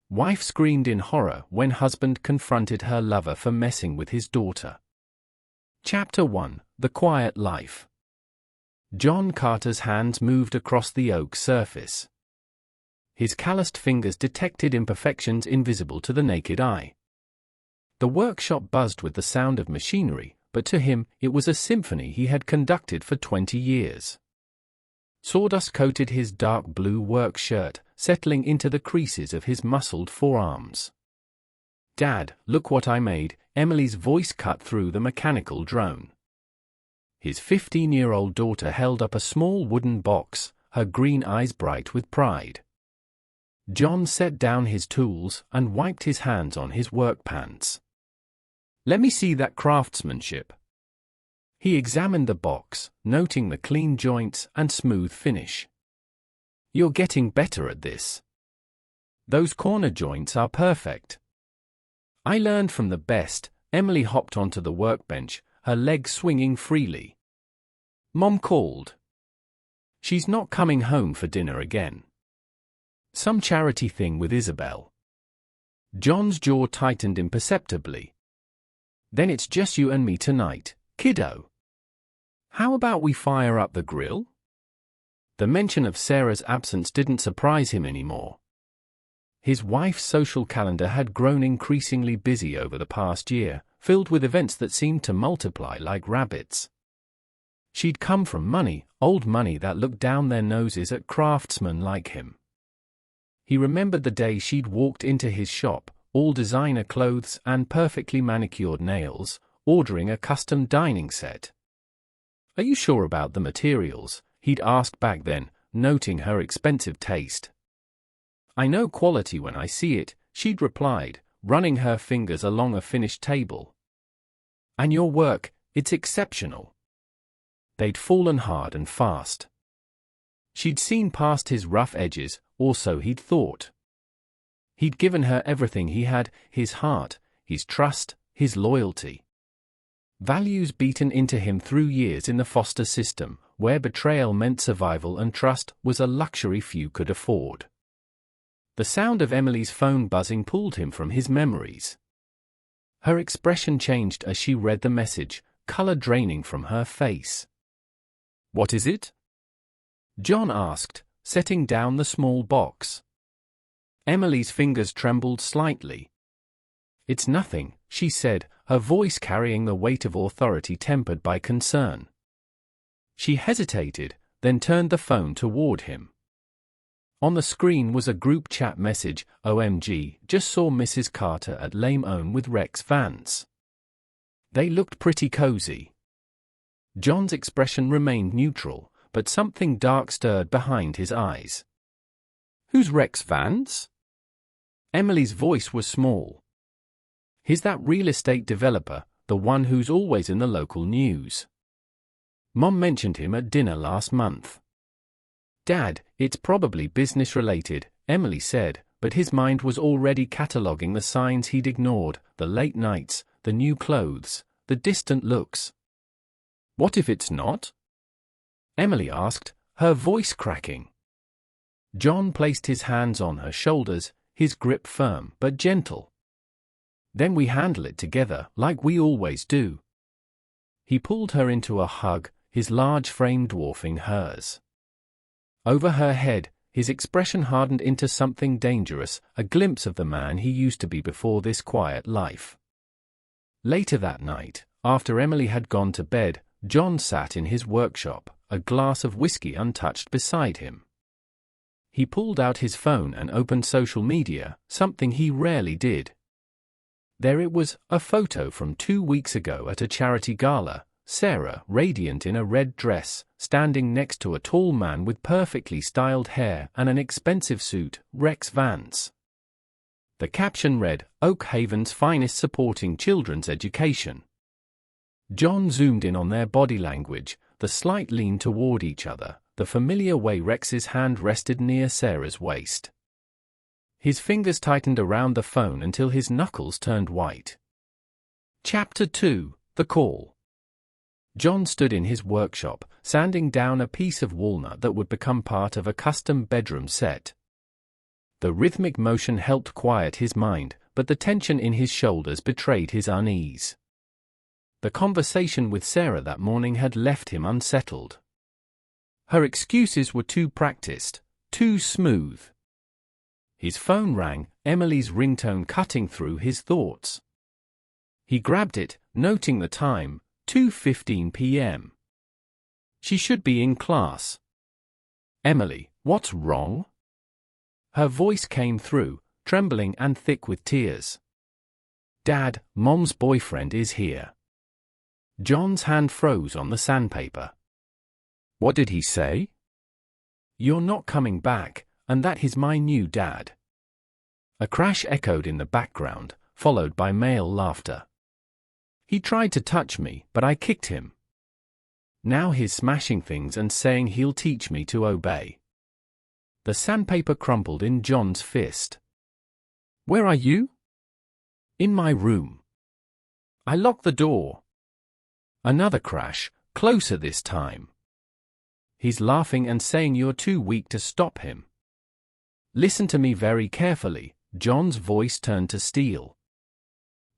Wife screamed in horror when husband confronted her lover for messing with his daughter. Chapter 1: The Quiet Life. John Carter's hands moved across the oak surface. His calloused fingers detected imperfections invisible to the naked eye. The workshop buzzed with the sound of machinery, but to him, it was a symphony he had conducted for 20 years. Sawdust coated his dark blue work shirt, settling into the creases of his muscled forearms. "Dad, look what I made," Emily's voice cut through the mechanical drone. His 15-year-old daughter held up a small wooden box, her green eyes bright with pride. John set down his tools and wiped his hands on his work pants. "Let me see that craftsmanship." He examined the box, noting the clean joints and smooth finish. "You're getting better at this. Those corner joints are perfect." "I learned from the best." Emily hopped onto the workbench, her legs swinging freely. "Mom called. She's not coming home for dinner again. Some charity thing with Isabel." John's jaw tightened imperceptibly. "Then it's just you and me tonight, kiddo. How about we fire up the grill?" The mention of Sarah's absence didn't surprise him anymore. His wife's social calendar had grown increasingly busy over the past year, filled with events that seemed to multiply like rabbits. She'd come from money, old money that looked down their noses at craftsmen like him. He remembered the day she'd walked into his shop, all designer clothes and perfectly manicured nails, ordering a custom dining set. "Are you sure about the materials?" he'd asked back then, noting her expensive taste. "I know quality when I see it," she'd replied, running her fingers along a finished table. "And your work, it's exceptional." They'd fallen hard and fast. She'd seen past his rough edges, or so he'd thought. He'd given her everything he had, his heart, his trust, his loyalty. Values beaten into him through years in the foster system, where betrayal meant survival and trust was a luxury few could afford. The sound of Emily's phone buzzing pulled him from his memories. Her expression changed as she read the message, color draining from her face. "What is it?" John asked, setting down the small box. Emily's fingers trembled slightly. "It's nothing," she said, her voice carrying the weight of authority tempered by concern. She hesitated, then turned the phone toward him. On the screen was a group chat message. "OMG, just saw Mrs. Carter at Lame Own with Rex Vance. They looked pretty cozy." John's expression remained neutral, but something dark stirred behind his eyes. "Who's Rex Vance?" Emily's voice was small. "He's that real estate developer, the one who's always in the local news. Mom mentioned him at dinner last month." "Dad, it's probably business-related," Emily said, but his mind was already cataloguing the signs he'd ignored, the late nights, the new clothes, the distant looks. "What if it's not?" Emily asked, her voice cracking. John placed his hands on her shoulders, his grip firm but gentle. "Then we handle it together, like we always do." He pulled her into a hug, his large frame dwarfing hers. Over her head, his expression hardened into something dangerous, a glimpse of the man he used to be before this quiet life. Later that night, after Emily had gone to bed, John sat in his workshop, a glass of whiskey untouched beside him. He pulled out his phone and opened social media, something he rarely did. There it was, a photo from 2 weeks ago at a charity gala, Sarah, radiant in a red dress, standing next to a tall man with perfectly styled hair and an expensive suit, Rex Vance. The caption read, "Oak Haven's finest supporting children's education." John zoomed in on their body language, the slight lean toward each other, the familiar way Rex's hand rested near Sarah's waist. His fingers tightened around the phone until his knuckles turned white. Chapter 2: The Call. John stood in his workshop, sanding down a piece of walnut that would become part of a custom bedroom set. The rhythmic motion helped quiet his mind, but the tension in his shoulders betrayed his unease. The conversation with Sarah that morning had left him unsettled. Her excuses were too practiced, too smooth. His phone rang, Emily's ringtone cutting through his thoughts. He grabbed it, noting the time, 2:15 p.m. She should be in class. Emily, what's wrong? Her voice came through, trembling and thick with tears. Dad, Mom's boyfriend is here. John's hand froze on the sandpaper. What did he say? You're not coming back, and that is my new dad. A crash echoed in the background, followed by male laughter. He tried to touch me, but I kicked him. Now he's smashing things and saying he'll teach me to obey. The sandpaper crumpled in John's fist. Where are you? In my room. I locked the door. Another crash, closer this time. He's laughing and saying you're too weak to stop him. Listen to me very carefully, John's voice turned to steel.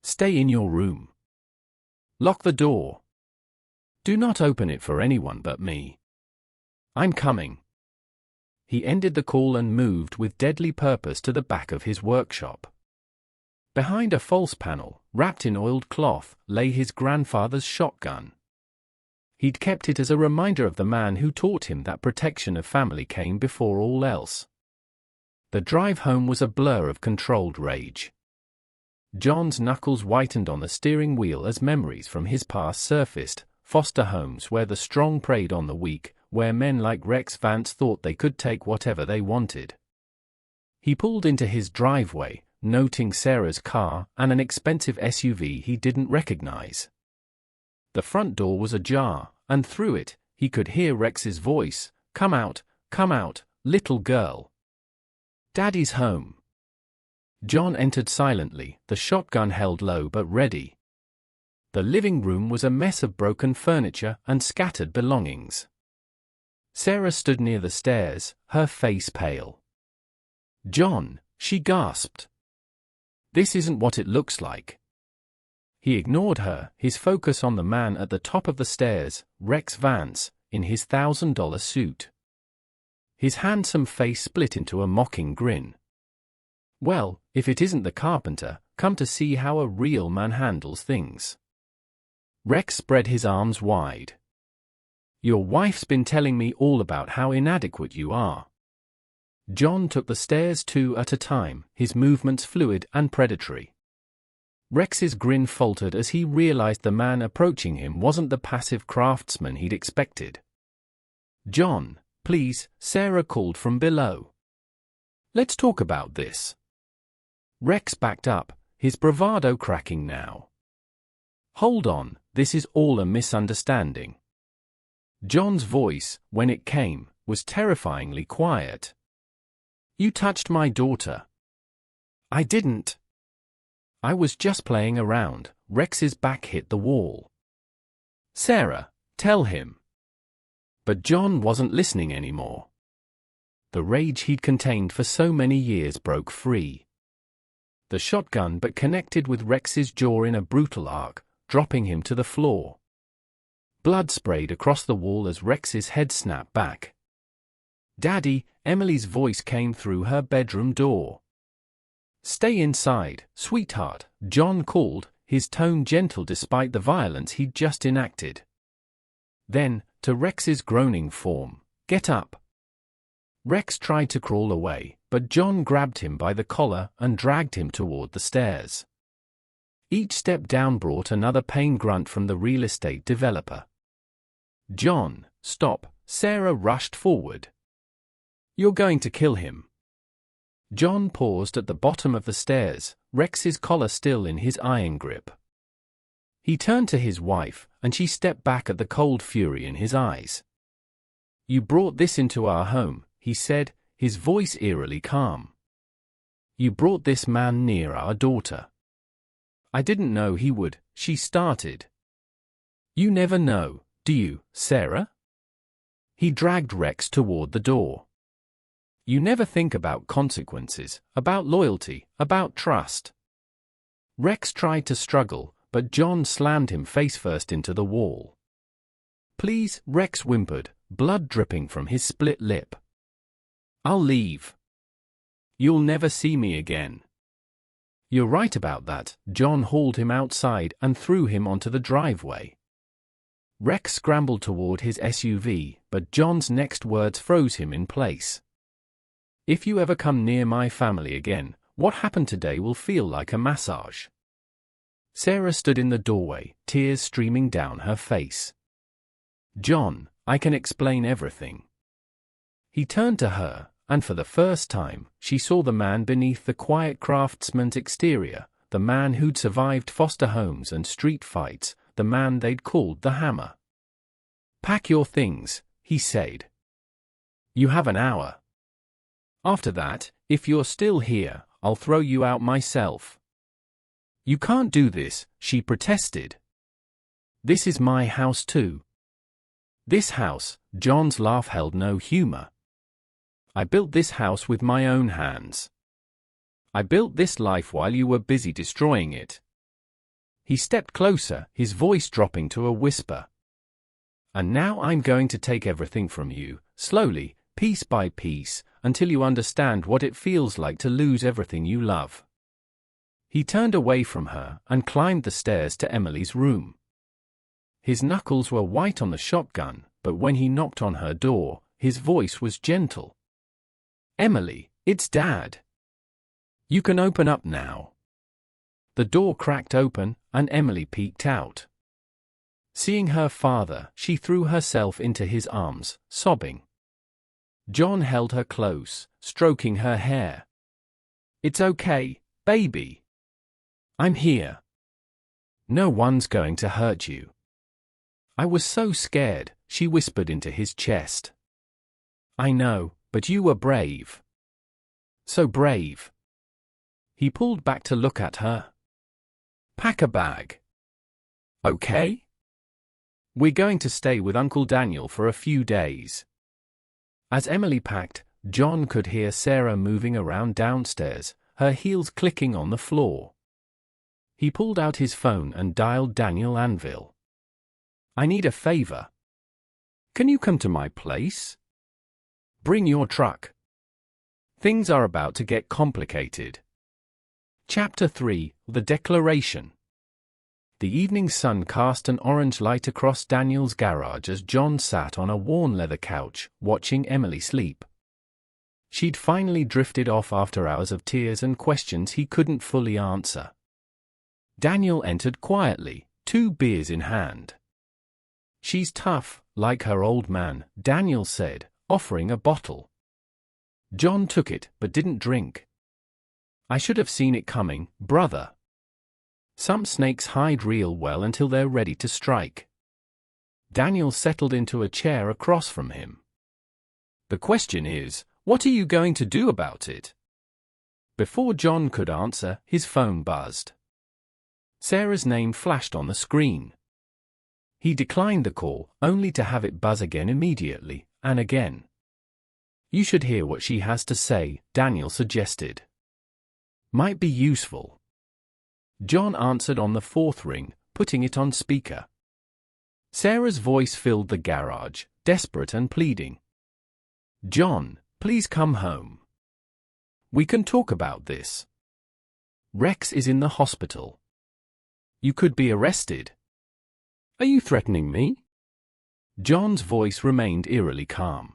Stay in your room. Lock the door. Do not open it for anyone but me. I'm coming. He ended the call and moved with deadly purpose to the back of his workshop. Behind a false panel, wrapped in oiled cloth, lay his grandfather's shotgun. He'd kept it as a reminder of the man who taught him that protection of family came before all else. The drive home was a blur of controlled rage. John's knuckles whitened on the steering wheel as memories from his past surfaced, foster homes where the strong preyed on the weak, where men like Rex Vance thought they could take whatever they wanted. He pulled into his driveway, noting Sarah's car and an expensive SUV he didn't recognize. The front door was ajar, and through it, he could hear Rex's voice, come out, little girl. Daddy's home. John entered silently, the shotgun held low but ready. The living room was a mess of broken furniture and scattered belongings. Sarah stood near the stairs, her face pale. John, she gasped. This isn't what it looks like. He ignored her, his focus on the man at the top of the stairs, Rex Vance, in his $1,000 suit. His handsome face split into a mocking grin. Well, if it isn't the carpenter, come to see how a real man handles things. Rex spread his arms wide. Your wife's been telling me all about how inadequate you are. John took the stairs 2 at a time, his movements fluid and predatory. Rex's grin faltered as he realized the man approaching him wasn't the passive craftsman he'd expected. John, please, Sarah called from below. Let's talk about this. Rex backed up, his bravado cracking now. Hold on, this is all a misunderstanding. John's voice, when it came, was terrifyingly quiet. You touched my daughter. I didn't. I was just playing around. Rex's back hit the wall. Sarah, tell him. But John wasn't listening anymore. The rage he'd contained for so many years broke free. The shotgun but connected with Rex's jaw in a brutal arc, dropping him to the floor. Blood sprayed across the wall as Rex's head snapped back. Daddy, Emily's voice came through her bedroom door. Stay inside, sweetheart, John called, his tone gentle despite the violence he'd just enacted. Then, to Rex's groaning form, get up. Rex tried to crawl away, but John grabbed him by the collar and dragged him toward the stairs. Each step down brought another pain grunt from the real estate developer. John, stop, Sarah rushed forward. You're going to kill him. John paused at the bottom of the stairs, Rex's collar still in his iron grip. He turned to his wife, and she stepped back at the cold fury in his eyes. You brought this into our home, he said, his voice eerily calm. You brought this man near our daughter. I didn't know he would, she started. You never know, do you, Sarah? He dragged Rex toward the door. You never think about consequences, about loyalty, about trust. Rex tried to struggle, but John slammed him face first into the wall. Please, Rex whimpered, blood dripping from his split lip. I'll leave. You'll never see me again. You're right about that. John hauled him outside and threw him onto the driveway. Rex scrambled toward his SUV, but John's next words froze him in place. If you ever come near my family again, what happened today will feel like a massage. Sarah stood in the doorway, tears streaming down her face. John, I can explain everything. He turned to her, and for the first time, she saw the man beneath the quiet craftsman's exterior, the man who'd survived foster homes and street fights, the man they'd called the Hammer. Pack your things, he said. You have an hour. After that, if you're still here, I'll throw you out myself. You can't do this, she protested. This is my house too. This house, John's laugh held no humor. I built this house with my own hands. I built this life while you were busy destroying it. He stepped closer, his voice dropping to a whisper. And now I'm going to take everything from you, slowly, piece by piece, until you understand what it feels like to lose everything you love. He turned away from her and climbed the stairs to Emily's room. His knuckles were white on the shotgun, but when he knocked on her door, his voice was gentle. Emily, it's Dad. You can open up now. The door cracked open, and Emily peeked out. Seeing her father, she threw herself into his arms, sobbing. John held her close, stroking her hair. It's okay, baby. I'm here. No one's going to hurt you. I was so scared, she whispered into his chest. I know, but you were brave. So brave. He pulled back to look at her. Pack a bag. Okay? We're going to stay with Uncle Daniel for a few days. As Emily packed, John could hear Sarah moving around downstairs, her heels clicking on the floor. He pulled out his phone and dialed Daniel Anvil. I need a favor. Can you come to my place? Bring your truck. Things are about to get complicated. Chapter 3, The Declaration. The evening sun cast an orange light across Daniel's garage as John sat on a worn leather couch, watching Emily sleep. She'd finally drifted off after hours of tears and questions he couldn't fully answer. Daniel entered quietly, 2 beers in hand. She's tough, like her old man, Daniel said, offering a bottle. John took it, but didn't drink. I should have seen it coming, brother. Some snakes hide real well until they're ready to strike. Daniel settled into a chair across from him. The question is, what are you going to do about it? Before John could answer, his phone buzzed. Sarah's name flashed on the screen. He declined the call, only to have it buzz again immediately, and again. You should hear what she has to say, Daniel suggested. Might be useful. John answered on the 4th ring, putting it on speaker. Sarah's voice filled the garage, desperate and pleading. John, please come home. We can talk about this. Rex is in the hospital. You could be arrested. Are you threatening me? John's voice remained eerily calm.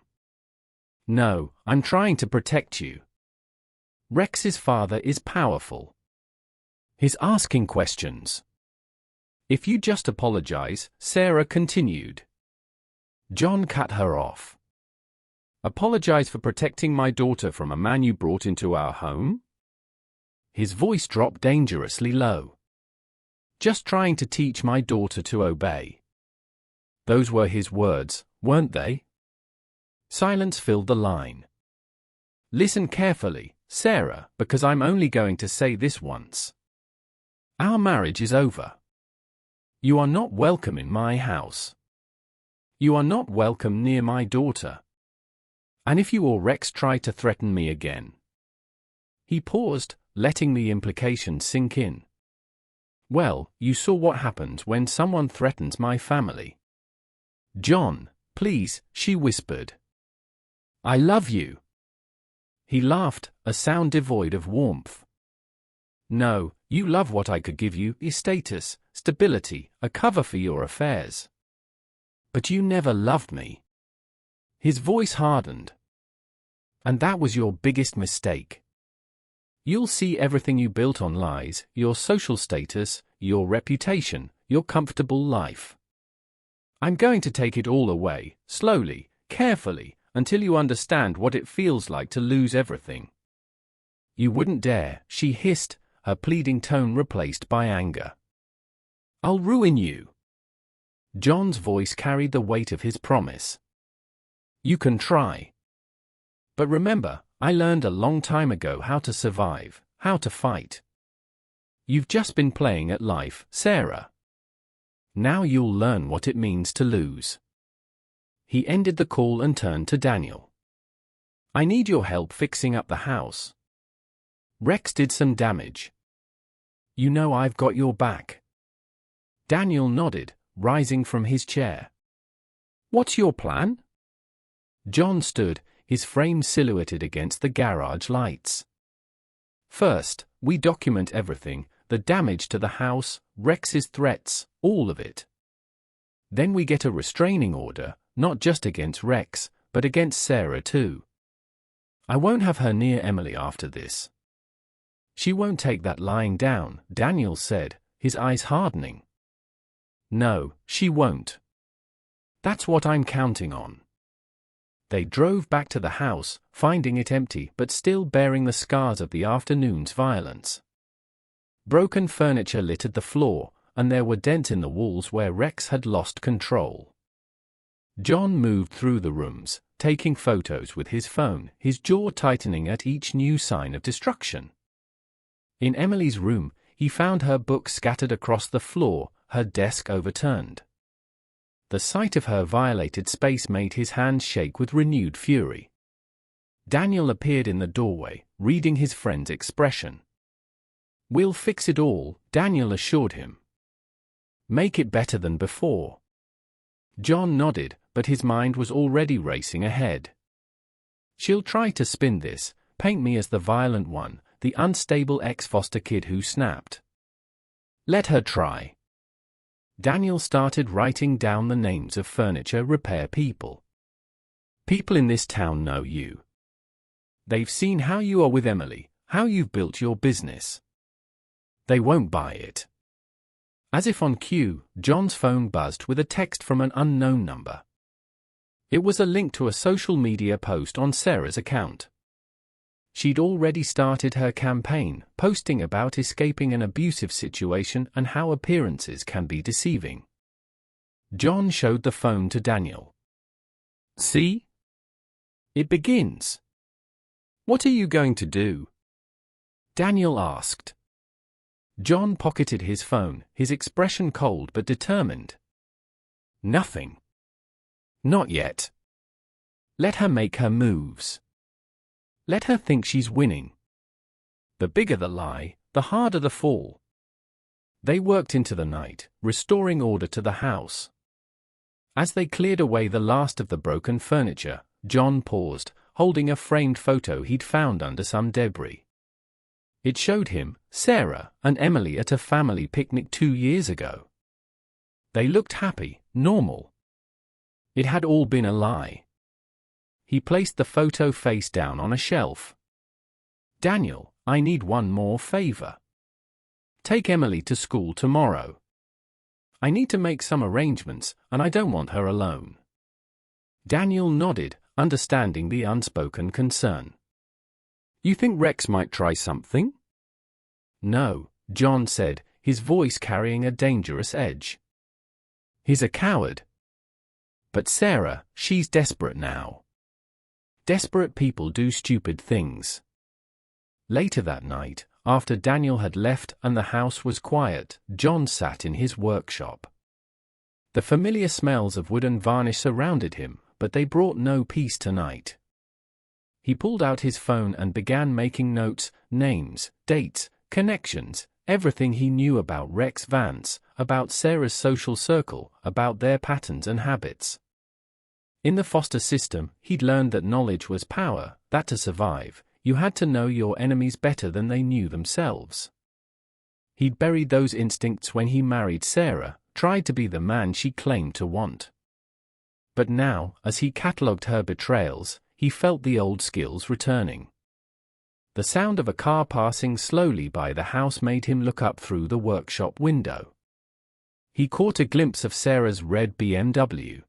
No, I'm trying to protect you. Rex's father is powerful. He's asking questions. If you just apologize, Sarah continued. John cut her off. Apologize for protecting my daughter from a man you brought into our home? His voice dropped dangerously low. Just trying to teach my daughter to obey. Those were his words, weren't they? Silence filled the line. Listen carefully, Sarah, because I'm only going to say this once. Our marriage is over. You are not welcome in my house. You are not welcome near my daughter. And if you or Rex try to threaten me again. He paused, letting the implication sink in. Well, you saw what happens when someone threatens my family. John, please, she whispered. I love you. He laughed, a sound devoid of warmth. No, you love what I could give you, is status, stability, a cover for your affairs. But you never loved me. His voice hardened. And that was your biggest mistake. You'll see everything you built on lies, your social status, your reputation, your comfortable life. I'm going to take it all away, slowly, carefully, until you understand what it feels like to lose everything. You wouldn't dare, she hissed, her pleading tone replaced by anger. I'll ruin you. John's voice carried the weight of his promise. You can try. But remember, I learned a long time ago how to survive, how to fight. You've just been playing at life, Sarah. Now you'll learn what it means to lose. He ended the call and turned to Daniel. I need your help fixing up the house. Rex did some damage. You know I've got your back. Daniel nodded, rising from his chair. What's your plan? John stood, his frame silhouetted against the garage lights. First, we document everything, the damage to the house, Rex's threats, all of it. Then we get a restraining order, not just against Rex, but against Sarah too. I won't have her near Emily after this. She won't take that lying down, Daniel said, his eyes hardening. No, she won't. That's what I'm counting on. They drove back to the house, finding it empty but still bearing the scars of the afternoon's violence. Broken furniture littered the floor, and there were dents in the walls where Rex had lost control. John moved through the rooms, taking photos with his phone, his jaw tightening at each new sign of destruction. In Emily's room, he found her books scattered across the floor, her desk overturned. The sight of her violated space made his hands shake with renewed fury. Daniel appeared in the doorway, reading his friend's expression. We'll fix it all, Daniel assured him. Make it better than before. John nodded, but his mind was already racing ahead. She'll try to spin this, paint me as the violent one, the unstable ex-foster kid who snapped. Let her try. Daniel started writing down the names of furniture repair people. People in this town know you. They've seen how you are with Emily, how you've built your business. They won't buy it. As if on cue, John's phone buzzed with a text from an unknown number. It was a link to a social media post on Sarah's account. She'd already started her campaign, posting about escaping an abusive situation and how appearances can be deceiving. John showed the phone to Daniel. See? It begins. What are you going to do? Daniel asked. John pocketed his phone, his expression cold but determined. Nothing. Not yet. Let her make her moves. Let her think she's winning. The bigger the lie, the harder the fall. They worked into the night, restoring order to the house. As they cleared away the last of the broken furniture, John paused, holding a framed photo he'd found under some debris. It showed him, Sarah, and Emily at a family picnic 2 years ago. They looked happy, normal. It had all been a lie. He placed the photo face down on a shelf. Daniel, I need one more favor. Take Emily to school tomorrow. I need to make some arrangements, and I don't want her alone. Daniel nodded, understanding the unspoken concern. You think Rex might try something? No, John said, his voice carrying a dangerous edge. He's a coward. But Sarah, she's desperate now. Desperate people do stupid things. Later that night, after Daniel had left and the house was quiet, John sat in his workshop. The familiar smells of wood and varnish surrounded him, but they brought no peace tonight. He pulled out his phone and began making notes, names, dates, connections, everything he knew about Rex Vance, about Sarah's social circle, about their patterns and habits. In the foster system, he'd learned that knowledge was power, that to survive, you had to know your enemies better than they knew themselves. He'd buried those instincts when he married Sarah, tried to be the man she claimed to want. But now, as he catalogued her betrayals, he felt the old skills returning. The sound of a car passing slowly by the house made him look up through the workshop window. He caught a glimpse of Sarah's red BMW.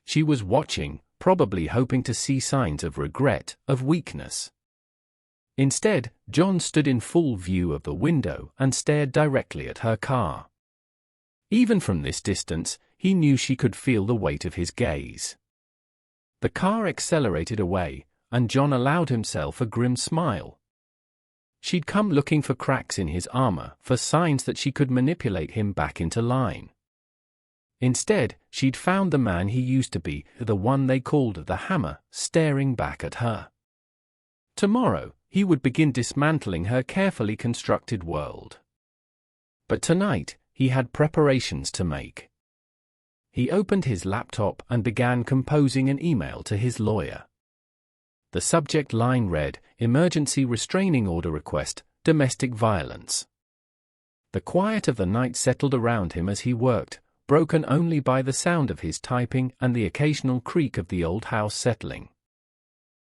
She was watching, probably hoping to see signs of regret, of weakness. Instead, John stood in full view of the window and stared directly at her car. Even from this distance, he knew she could feel the weight of his gaze. The car accelerated away, and John allowed himself a grim smile. She'd come looking for cracks in his armor, for signs that she could manipulate him back into line. Instead, she'd found the man he used to be, the one they called the Hammer, staring back at her. Tomorrow, he would begin dismantling her carefully constructed world. But tonight, he had preparations to make. He opened his laptop and began composing an email to his lawyer. The subject line read, "Emergency restraining order request, domestic violence." The quiet of the night settled around him as he worked, broken only by the sound of his typing and the occasional creak of the old house settling.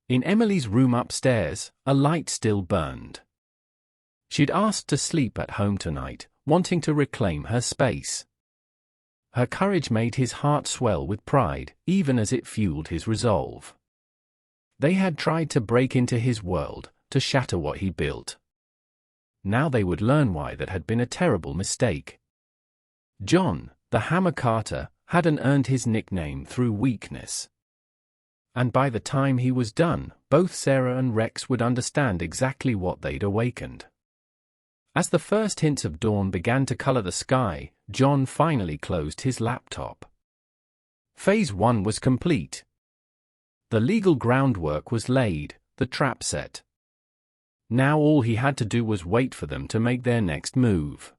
In Emily's room upstairs, a light still burned. She'd asked to sleep at home tonight, wanting to reclaim her space. Her courage made his heart swell with pride, even as it fueled his resolve. They had tried to break into his world, to shatter what he built. Now they would learn why that had been a terrible mistake. John, the Hammer Carter, hadn't earned his nickname through weakness. And by the time he was done, both Sarah and Rex would understand exactly what they'd awakened. As the first hints of dawn began to color the sky, John finally closed his laptop. Phase 1 was complete. The legal groundwork was laid, the trap set. Now all he had to do was wait for them to make their next move.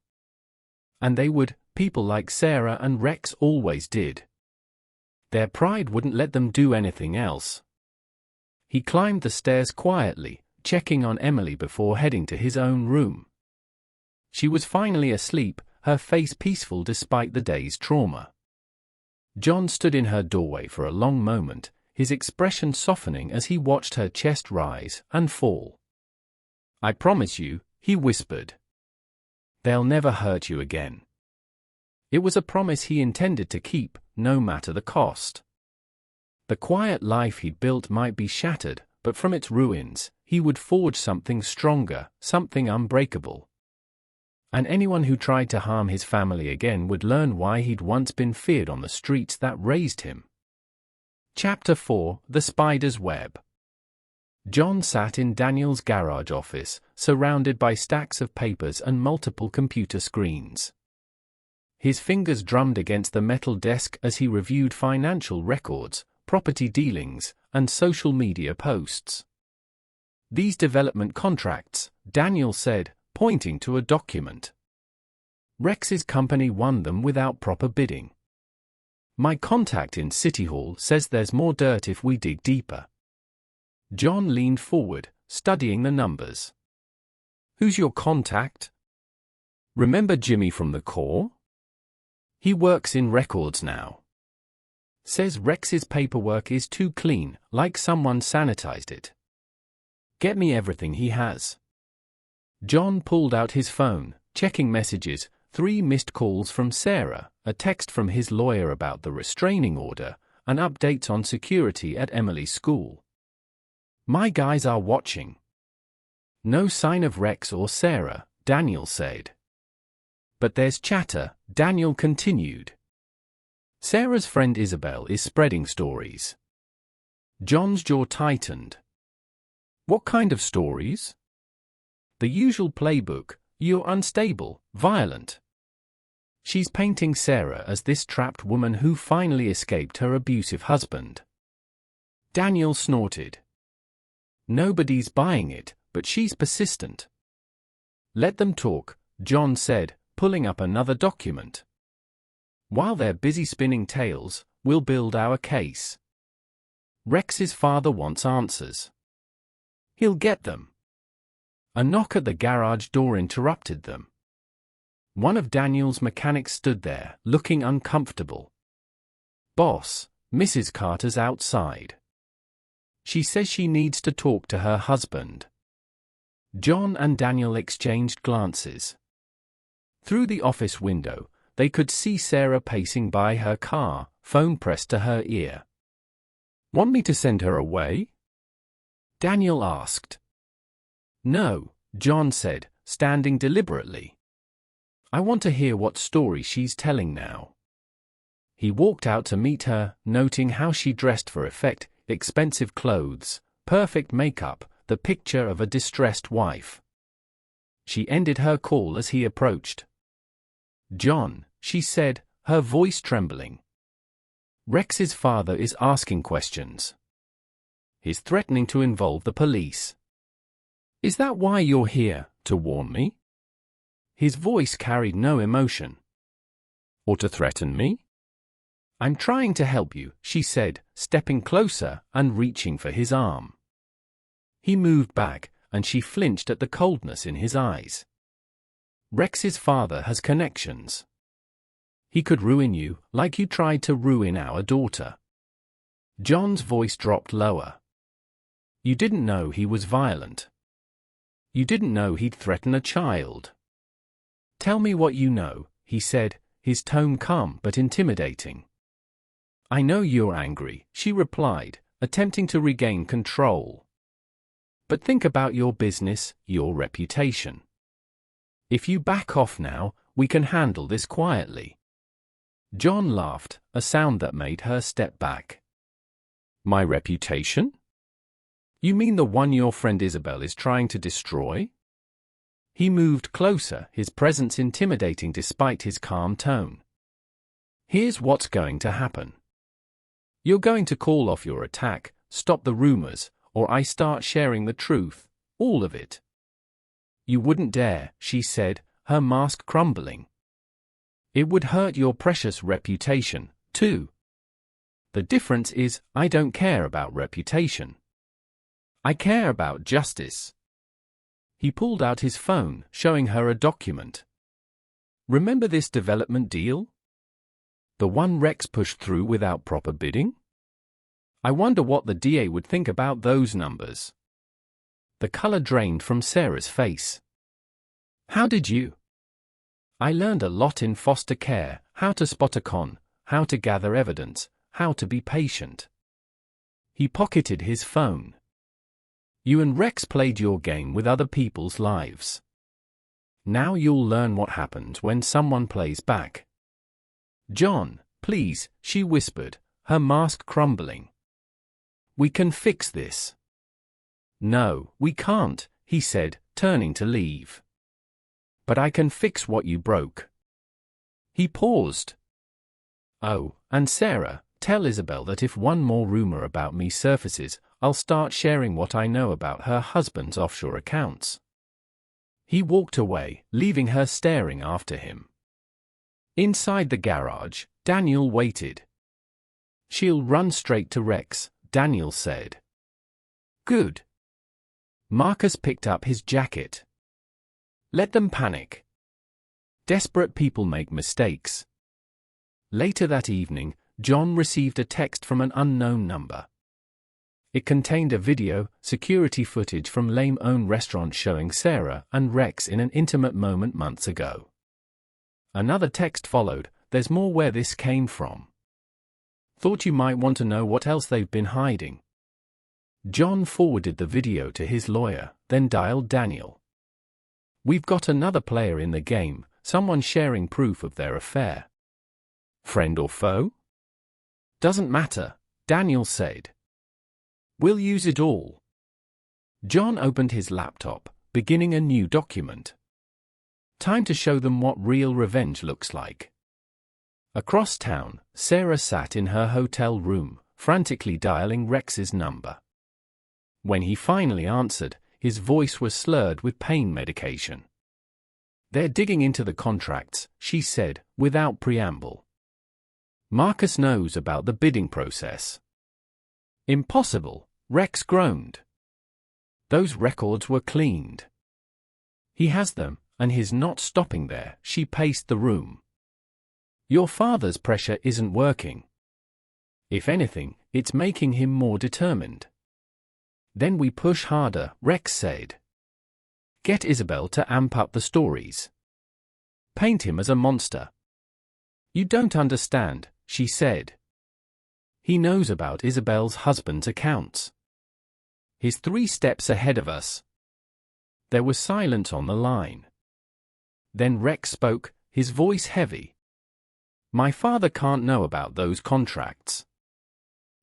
And they would, people like Sarah and Rex always did. Their pride wouldn't let them do anything else. He climbed the stairs quietly, checking on Emily before heading to his own room. She was finally asleep, her face peaceful despite the day's trauma. John stood in her doorway for a long moment, his expression softening as he watched her chest rise and fall. "I promise you," he whispered. "They'll never hurt you again." It was a promise he intended to keep, no matter the cost. The quiet life he'd built might be shattered, but from its ruins, he would forge something stronger, something unbreakable. And anyone who tried to harm his family again would learn why he'd once been feared on the streets that raised him. Chapter 4: The Spider's Web. John sat in Daniel's garage office, surrounded by stacks of papers and multiple computer screens. His fingers drummed against the metal desk as he reviewed financial records, property dealings, and social media posts. "These development contracts," Daniel said, pointing to a document. "Rex's company won them without proper bidding. My contact in City Hall says there's more dirt if we dig deeper." John leaned forward, studying the numbers. "Who's your contact?" "Remember Jimmy from the Corps? He works in records now. Says Rex's paperwork is too clean, like someone sanitized it. Get me everything he has." John pulled out his phone, checking messages, 3 missed calls from Sarah, a text from his lawyer about the restraining order, and updates on security at Emily's school. "My guys are watching." "No sign of Rex or Sarah," Daniel said. "But there's chatter," Daniel continued. "Sarah's friend Isabel is spreading stories." John's jaw tightened. "What kind of stories?" "The usual playbook: you're unstable, violent. She's painting Sarah as this trapped woman who finally escaped her abusive husband." Daniel snorted. Nobody's buying it, but she's persistent. Let them talk, John said, pulling up another document. While they're busy spinning tales, we'll build our case. Rex's father wants answers. He'll get them. A knock at the garage door interrupted them. One of Daniel's mechanics stood there, looking uncomfortable. "Boss, Mrs. Carter's outside. She says she needs to talk to her husband." John and Daniel exchanged glances. Through the office window, they could see Sarah pacing by her car, phone pressed to her ear. "Want me to send her away?" Daniel asked. "No," John said, standing deliberately. "I want to hear what story she's telling now." He walked out to meet her, noting how she dressed for effect, expensive clothes, perfect makeup, the picture of a distressed wife. She ended her call as he approached. "John," she said, her voice trembling. "Rex's father is asking questions. He's threatening to involve the police." "Is that why you're here, to warn me?" His voice carried no emotion. "Or to threaten me?" "I'm trying to help you," she said, stepping closer and reaching for his arm. He moved back, and she flinched at the coldness in his eyes. "Rex's father has connections. He could ruin you, like you tried to ruin our daughter." John's voice dropped lower. "You didn't know he was violent. You didn't know he'd threaten a child." "Tell me what you know," he said, his tone calm but intimidating. "I know you're angry," she replied, attempting to regain control. "But think about your business, your reputation. If you back off now, we can handle this quietly." John laughed, a sound that made her step back. "My reputation? You mean the one your friend Isabel is trying to destroy?" He moved closer, his presence intimidating despite his calm tone. "Here's what's going to happen. You're going to call off your attack, stop the rumors, or I start sharing the truth, all of it." "You wouldn't dare," she said, her mask crumbling. "It would hurt your precious reputation, too." "The difference is, I don't care about reputation. I care about justice." He pulled out his phone, showing her a document. "Remember this development deal? The one Rex pushed through without proper bidding? I wonder what the DA would think about those numbers." The color drained from Sarah's face. "How did you?" "I learned a lot in foster care, how to spot a con, how to gather evidence, how to be patient." He pocketed his phone. "You and Rex played your game with other people's lives. Now you'll learn what happens when someone plays back." "John, please," she whispered, her mask crumbling. "We can fix this." "No, we can't," he said, turning to leave. "But I can fix what you broke." He paused. "Oh, and Sarah, tell Isabel that if one more rumor about me surfaces, I'll start sharing what I know about her husband's offshore accounts." He walked away, leaving her staring after him. Inside the garage, Daniel waited. "She'll run straight to Rex," Daniel said. "Good." Marcus picked up his jacket. "Let them panic. Desperate people make mistakes." Later that evening, John received a text from an unknown number. It contained a video, security footage from Lame-owned restaurant showing Sarah and Rex in an intimate moment months ago. Another text followed, "There's more where this came from. Thought you might want to know what else they've been hiding." John forwarded the video to his lawyer, then dialed Daniel. "We've got another player in the game, someone sharing proof of their affair." "Friend or foe?" "Doesn't matter," Daniel said. "We'll use it all." John opened his laptop, beginning a new document. Time to show them what real revenge looks like. Across town, Sarah sat in her hotel room, frantically dialing Rex's number. When he finally answered, his voice was slurred with pain medication. "They're digging into the contracts," she said, without preamble. "Marcus knows about the bidding process." "Impossible," Rex groaned. "Those records were cleaned." "He has them, and he's not stopping there," she paced the room. "Your father's pressure isn't working. If anything, it's making him more determined." "Then we push harder," Rex said. "Get Isabel to amp up the stories. Paint him as a monster." "You don't understand," she said. "He knows about Isabel's husband's accounts. He's 3 steps ahead of us." There was silence on the line. Then Rex spoke, his voice heavy. "My father can't know about those contracts.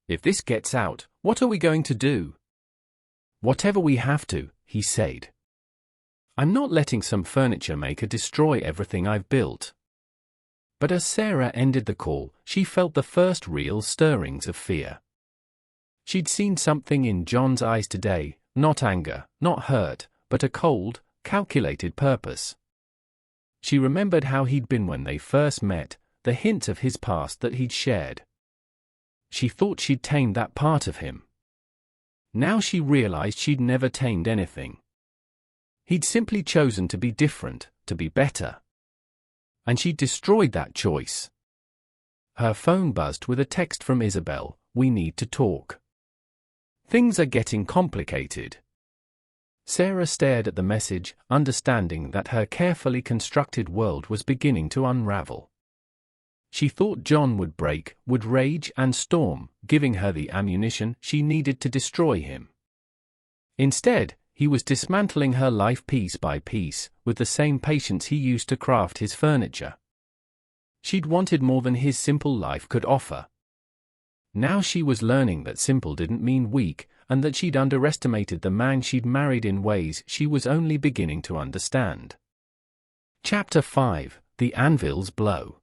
If this gets out, what are we going to do?" "Whatever we have to," he said. "I'm not letting some furniture maker destroy everything I've built." But as Sarah ended the call, she felt the first real stirrings of fear. She'd seen something in John's eyes today, not anger, not hurt, but a cold, calculated purpose. She remembered how he'd been when they first met, the hint of his past that he'd shared. She thought she'd tamed that part of him. Now she realized she'd never tamed anything. He'd simply chosen to be different, to be better. And she'd destroyed that choice. Her phone buzzed with a text from Isabel, "We need to talk. Things are getting complicated." Sarah stared at the message, understanding that her carefully constructed world was beginning to unravel. She thought John would break, would rage and storm, giving her the ammunition she needed to destroy him. Instead, he was dismantling her life piece by piece, with the same patience he used to craft his furniture. She'd wanted more than his simple life could offer. Now she was learning that simple didn't mean weak, and that she'd underestimated the man she'd married in ways she was only beginning to understand. Chapter 5: The Anvil's Blow.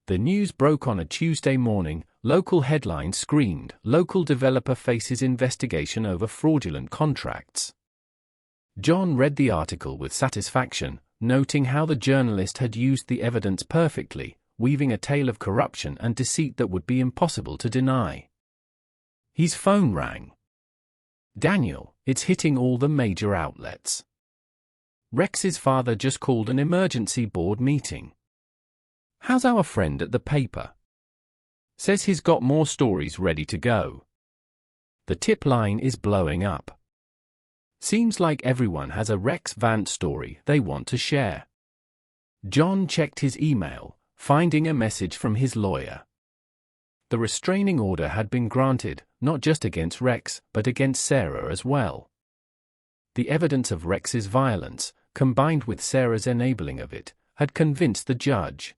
The news broke on a Tuesday morning. Local headlines screamed, "Local developer faces investigation over fraudulent contracts." John read the article with satisfaction, noting how the journalist had used the evidence perfectly, weaving a tale of corruption and deceit that would be impossible to deny. His phone rang. "Daniel, it's hitting all the major outlets. Rex's father just called an emergency board meeting. How's our friend at the paper? Says he's got more stories ready to go. The tip line is blowing up. Seems like everyone has a Rex Vance story they want to share." John checked his email, finding a message from his lawyer. The restraining order had been granted, not just against Rex, but against Sarah as well. The evidence of Rex's violence, combined with Sarah's enabling of it, had convinced the judge.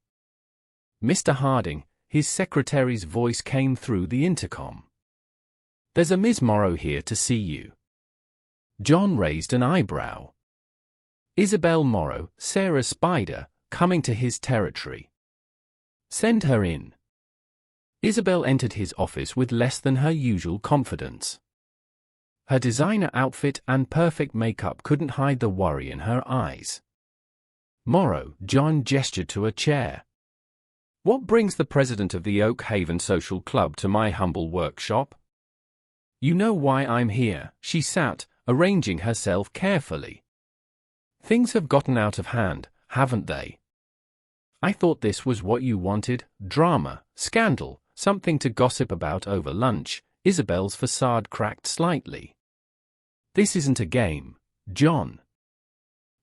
"Mr. Harding," his secretary's voice came through the intercom. "There's a Ms. Morrow here to see you." John raised an eyebrow. Isabel Morrow, Sarah's spider, coming to his territory. "Send her in." Isabel entered his office with less than her usual confidence. Her designer outfit and perfect makeup couldn't hide the worry in her eyes. "Morrow," John gestured to a chair. "What brings the president of the Oak Haven Social Club to my humble workshop?" "You know why I'm here," she sat, arranging herself carefully. "Things have gotten out of hand, haven't they? I thought this was what you wanted, drama, scandal, something to gossip about over lunch." Isabel's facade cracked slightly. "This isn't a game, John.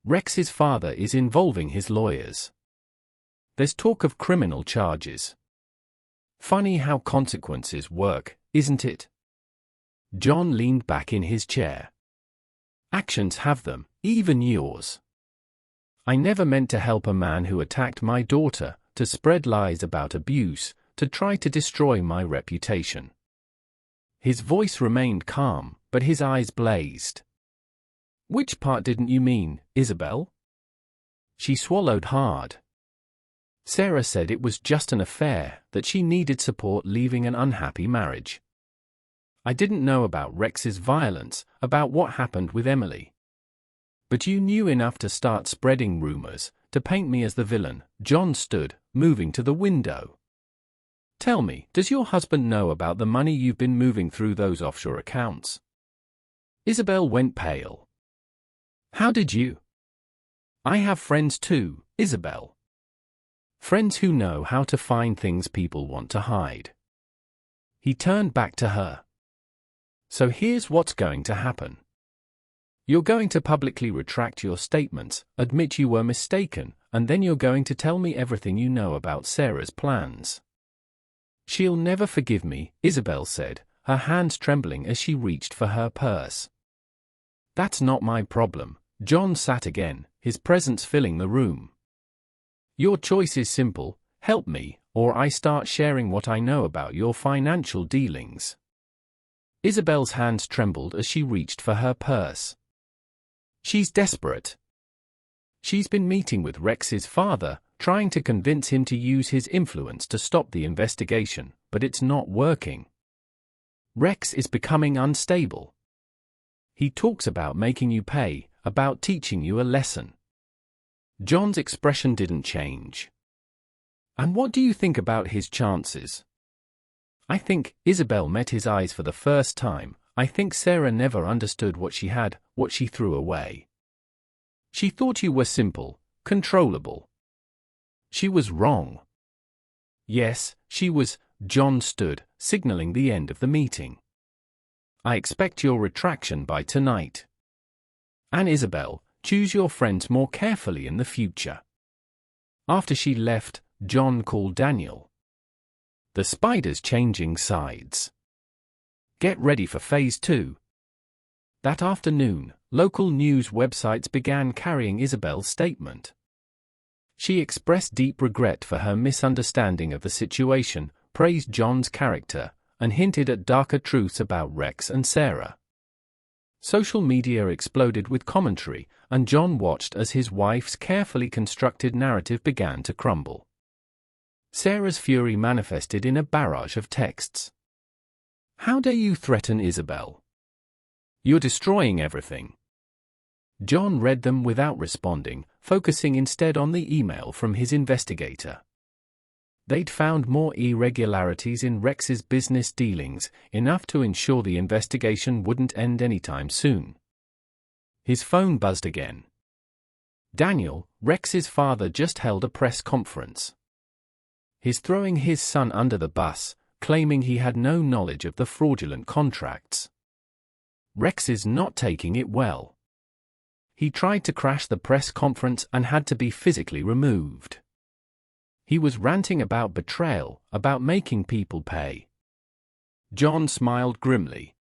Rex's father is involving his lawyers. There's talk of criminal charges. Funny how consequences work, isn't it?" John leaned back in his chair. "Actions have them, even yours. I never meant to help a man who attacked my daughter, to spread lies about abuse, to try to destroy my reputation." His voice remained calm, but his eyes blazed. "Which part didn't you mean, Isabel?" She swallowed hard. Sarah said it was just an affair, that she needed support leaving an unhappy marriage. I didn't know about Rex's violence, about what happened with Emily. But you knew enough to start spreading rumors, to paint me as the villain." John stood, moving to the window. "Tell me, does your husband know about the money you've been moving through those offshore accounts?" Isabel went pale. "How did you?" "I have friends too, Isabel. Friends who know how to find things people want to hide." He turned back to her. "So here's what's going to happen. You're going to publicly retract your statements, admit you were mistaken, and then you're going to tell me everything you know about Sarah's plans." "She'll never forgive me," Isabel said, her hands trembling as she reached for her purse. "That's not my problem." John sat again, his presence filling the room. "Your choice is simple: help me, or I start sharing what I know about your financial dealings." Isabel's hands trembled as she reached for her purse. "She's desperate. She's been meeting with Rex's father, trying to convince him to use his influence to stop the investigation, but it's not working. Rex is becoming unstable. He talks about making you pay, about teaching you a lesson." John's expression didn't change. "And what do you think about his chances?" "I think," Isabel met his eyes for the first time, "I think Sarah never understood what she had, what she threw away. She thought you were simple, controllable. She was wrong." "Yes, she was." John stood, signaling the end of the meeting. "I expect your retraction by tonight. And Isabel, choose your friends more carefully in the future." After she left, John called Daniel. "The spider's changing sides. Get ready for phase 2. That afternoon, local news websites began carrying Isabel's statement. She expressed deep regret for her misunderstanding of the situation, praised John's character, and hinted at darker truths about Rex and Sarah. Social media exploded with commentary, and John watched as his wife's carefully constructed narrative began to crumble. Sarah's fury manifested in a barrage of texts. "How dare you threaten Isabel? You're destroying everything." John read them without responding, focusing instead on the email from his investigator. They'd found more irregularities in Rex's business dealings, enough to ensure the investigation wouldn't end anytime soon. His phone buzzed again. Daniel, Rex's father, just held a press conference. He's throwing his son under the bus, claiming he had no knowledge of the fraudulent contracts. Rex is not taking it well. He tried to crash the press conference and had to be physically removed. He was ranting about betrayal, about making people pay. John smiled grimly.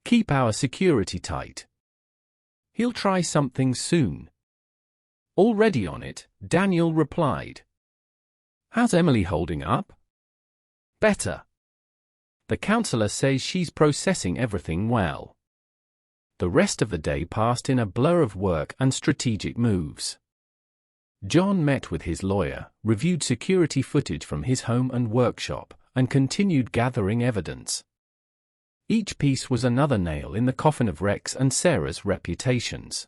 "Keep our security tight. He'll try something soon." "Already on it," Daniel replied. "How's Emily holding up?" "Better. The counselor says she's processing everything well." The rest of the day passed in a blur of work and strategic moves. John met with his lawyer, reviewed security footage from his home and workshop, and continued gathering evidence. Each piece was another nail in the coffin of Rex and Sarah's reputations.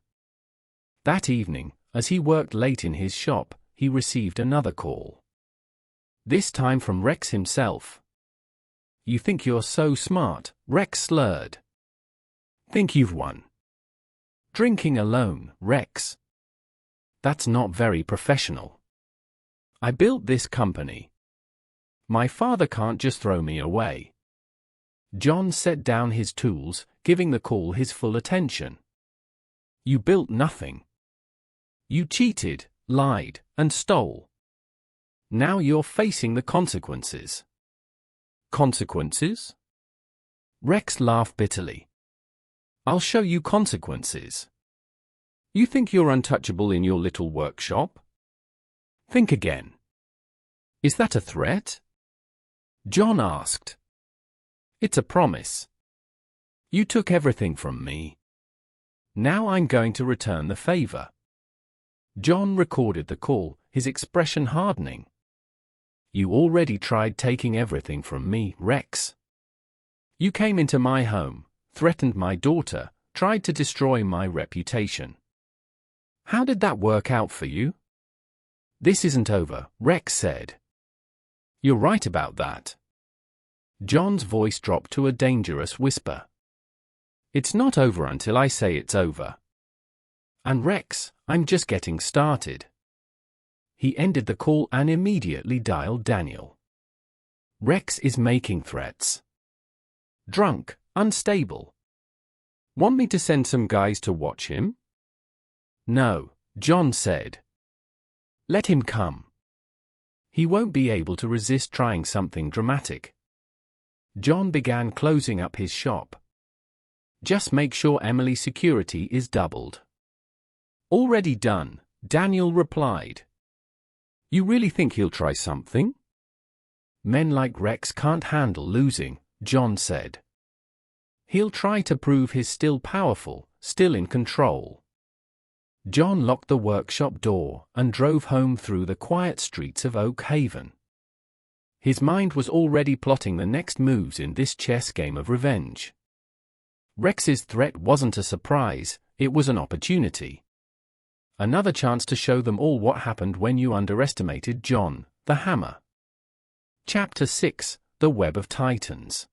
That evening, as he worked late in his shop, he received another call. This time from Rex himself. "You think you're so smart," Rex slurred. "Think you've won. Drinking alone, Rex. That's not very professional. I built this company. My father can't just throw me away." John set down his tools, giving the call his full attention. "You built nothing. You cheated, lied, and stole. Now you're facing the consequences." "Consequences?" Rex laughed bitterly. "I'll show you consequences. You think you're untouchable in your little workshop? Think again. Is that a threat?" John asked. "It's a promise. You took everything from me. Now I'm going to return the favor." John recorded the call, his expression hardening. "You already tried taking everything from me, Rex. You came into my home, threatened my daughter, tried to destroy my reputation. How did that work out for you? This isn't over, Rex said. You're right about that. John's voice dropped to a dangerous whisper. It's not over until I say it's over. And Rex, I'm just getting started. He ended the call and immediately dialed Daniel. Rex is making threats. Drunk, unstable. Want me to send some guys to watch him? No, John said. Let him come. He won't be able to resist trying something dramatic. John began closing up his shop. Just make sure Emily's security is doubled. Already done, Daniel replied. You really think he'll try something? Men like Rex can't handle losing, John said. He'll try to prove he's still powerful, still in control. John locked the workshop door and drove home through the quiet streets of Oak Haven. His mind was already plotting the next moves in this chess game of revenge. Rex's threat wasn't a surprise, it was an opportunity. Another chance to show them all what happened when you underestimated John, the Hammer. Chapter 6: The Web of Titans.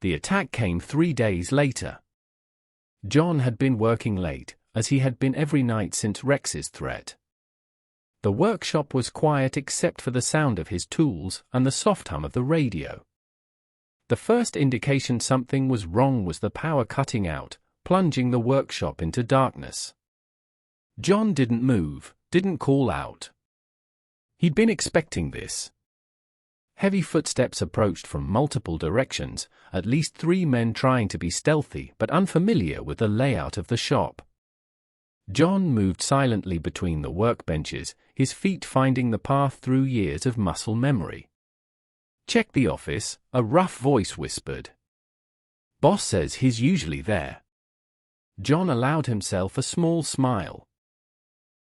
The attack came 3 days later. John had been working late, as he had been every night since Rex's threat. The workshop was quiet except for the sound of his tools and the soft hum of the radio. The first indication something was wrong was the power cutting out, plunging the workshop into darkness. John didn't move, didn't call out. He'd been expecting this. Heavy footsteps approached from multiple directions, at least 3 men trying to be stealthy but unfamiliar with the layout of the shop. John moved silently between the workbenches, his feet finding the path through years of muscle memory. Check the office, a rough voice whispered. Boss says he's usually there. John allowed himself a small smile.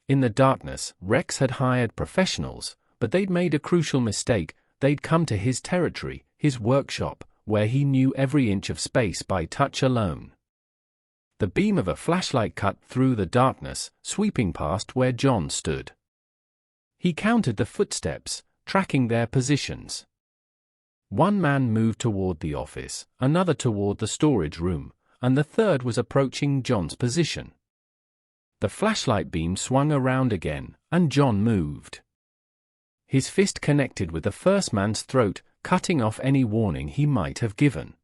In the darkness, Rex had hired professionals, but they'd made a crucial mistake. They'd come to his territory, his workshop, where he knew every inch of space by touch alone. The beam of a flashlight cut through the darkness, sweeping past where John stood. He counted the footsteps, tracking their positions. 1 man moved toward the office, another toward the storage room, and the third was approaching John's position. The flashlight beam swung around again, and John moved. His fist connected with the first man's throat, cutting off any warning he might have given.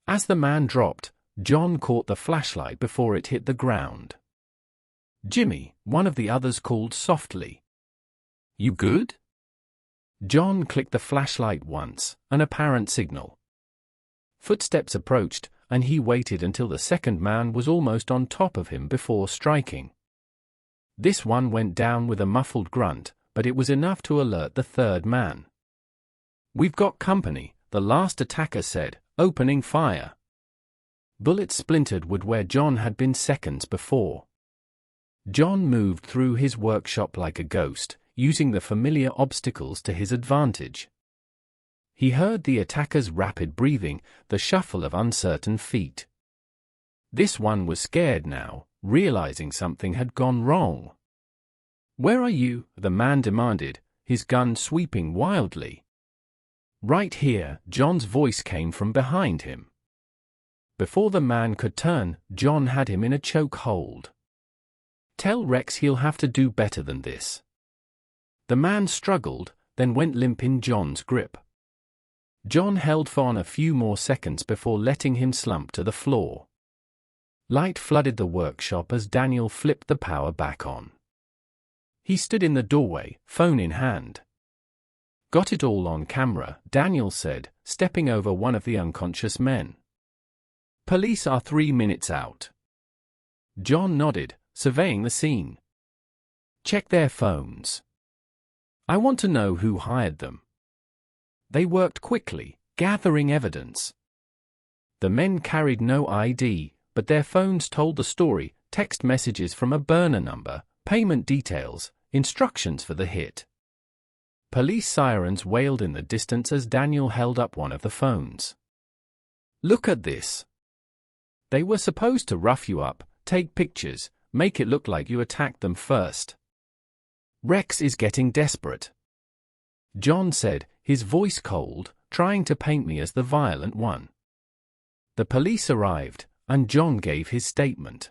As the man dropped, John caught the flashlight before it hit the ground. Jimmy, one of the others called softly. You good? John clicked the flashlight once, an apparent signal. Footsteps approached, and he waited until the second man was almost on top of him before striking. This one went down with a muffled grunt, but it was enough to alert the third man. We've got company, the last attacker said, opening fire. Bullets splintered wood where John had been seconds before. John moved through his workshop like a ghost, using the familiar obstacles to his advantage. He heard the attacker's rapid breathing, the shuffle of uncertain feet. This one was scared now, realizing something had gone wrong. Where are you? The man demanded, his gun sweeping wildly. Right here, John's voice came from behind him. Before the man could turn, John had him in a choke hold. Tell Rex he'll have to do better than this. The man struggled, then went limp in John's grip. John held on a few more seconds before letting him slump to the floor. Light flooded the workshop as Daniel flipped the power back on. He stood in the doorway, phone in hand. Got it all on camera, Daniel said, stepping over one of the unconscious men. Police are 3 minutes out. John nodded, surveying the scene. Check their phones. I want to know who hired them. They worked quickly, gathering evidence. The men carried no ID, but their phones told the story, text messages from a burner number, payment details, instructions for the hit. Police sirens wailed in the distance as Daniel held up one of the phones. Look at this. They were supposed to rough you up, take pictures, make it look like you attacked them first. Rex is getting desperate. John said, his voice cold, trying to paint me as the violent one. The police arrived, and John gave his statement.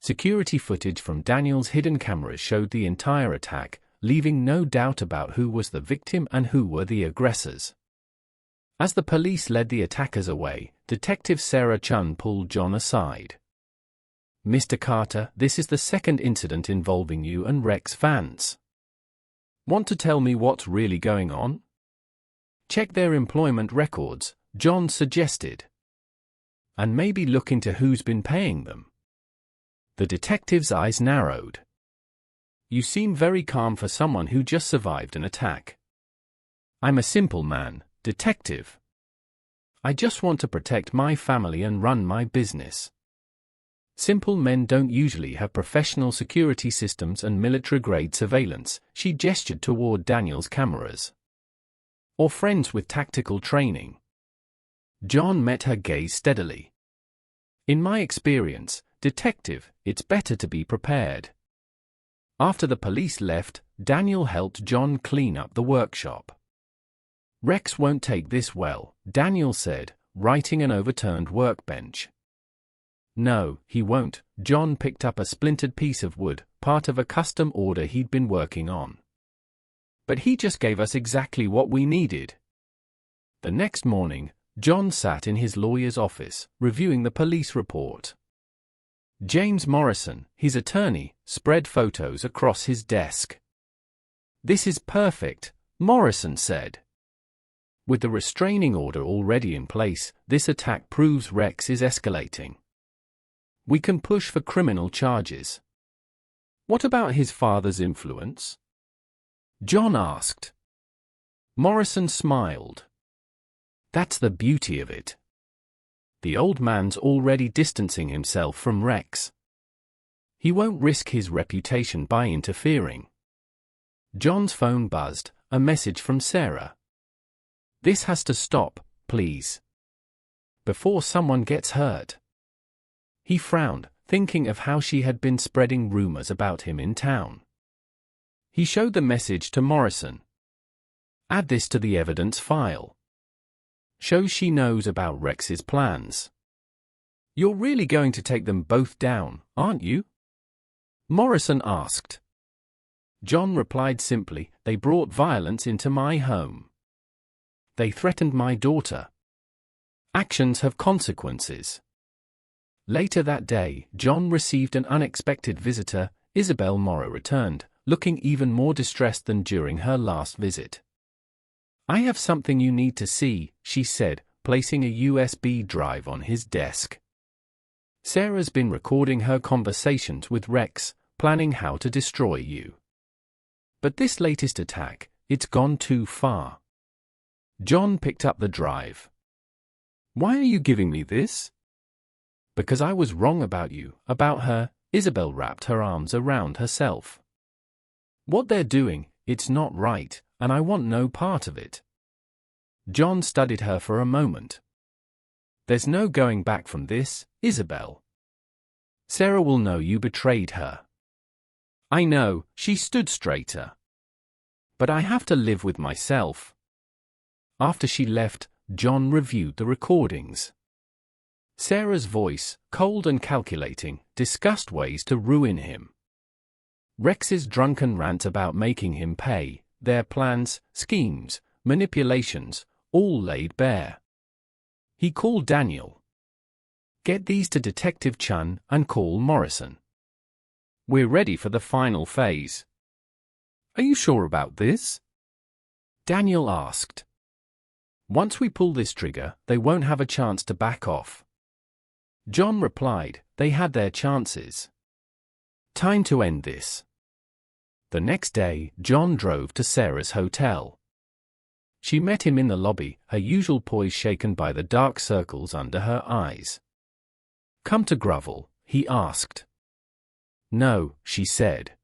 Security footage from Daniel's hidden cameras showed the entire attack, leaving no doubt about who was the victim and who were the aggressors. As the police led the attackers away, Detective Sarah Chun pulled John aside. "Mr. Carter, this is the second incident involving you and Rex Vance. Want to tell me what's really going on? Check their employment records," John suggested. "And maybe look into who's been paying them." The detective's eyes narrowed. "You seem very calm for someone who just survived an attack." "I'm a simple man, detective. I just want to protect my family and run my business. Simple men don't usually have professional security systems and military-grade surveillance," she gestured toward Daniel's cameras. "Or friends with tactical training." John met her gaze steadily. "In my experience, detective, it's better to be prepared." After the police left, Daniel helped John clean up the workshop. "Rex won't take this well," Daniel said, righting an overturned workbench. "No, he won't." John picked up a splintered piece of wood, part of a custom order he'd been working on. "But he just gave us exactly what we needed." The next morning, John sat in his lawyer's office, reviewing the police report. James Morrison, his attorney, spread photos across his desk. "This is perfect," Morrison said. "With the restraining order already in place, this attack proves Rex is escalating. We can push for criminal charges." "What about his father's influence?" John asked. Morrison smiled. "That's the beauty of it. The old man's already distancing himself from Rex. He won't risk his reputation by interfering." John's phone buzzed, a message from Sarah. "This has to stop, please. Before someone gets hurt." He frowned, thinking of how she had been spreading rumors about him in town. He showed the message to Morrison. "Add this to the evidence file. Shows she knows about Rex's plans." "You're really going to take them both down, aren't you?" Morrison asked. John replied simply, "They brought violence into my home. They threatened my daughter. Actions have consequences." Later that day, John received an unexpected visitor. Isabel Morrow returned, looking even more distressed than during her last visit. "I have something you need to see," she said, placing a USB drive on his desk. "Sarah's been recording her conversations with Rex, planning how to destroy you. But this latest attack, it's gone too far." John picked up the drive. "Why are you giving me this?" "Because I was wrong about you, about her." Isabel wrapped her arms around herself. "What they're doing, it's not right, and I want no part of it." John studied her for a moment. "There's no going back from this, Isabel. Sarah will know you betrayed her." "I know," she stood straighter. "But I have to live with myself." After she left, John reviewed the recordings. Sarah's voice, cold and calculating, discussed ways to ruin him. Rex's drunken rant about making him pay, their plans, schemes, manipulations, all laid bare. He called Daniel. "Get these to Detective Chun and call Morrison. We're ready for the final phase." "Are you sure about this?" Daniel asked. "Once we pull this trigger, they won't have a chance to back off." John replied, "They had their chances. Time to end this." The next day, John drove to Sarah's hotel. She met him in the lobby, her usual poise shaken by the dark circles under her eyes. "Come to grovel?" he asked. "No," she said.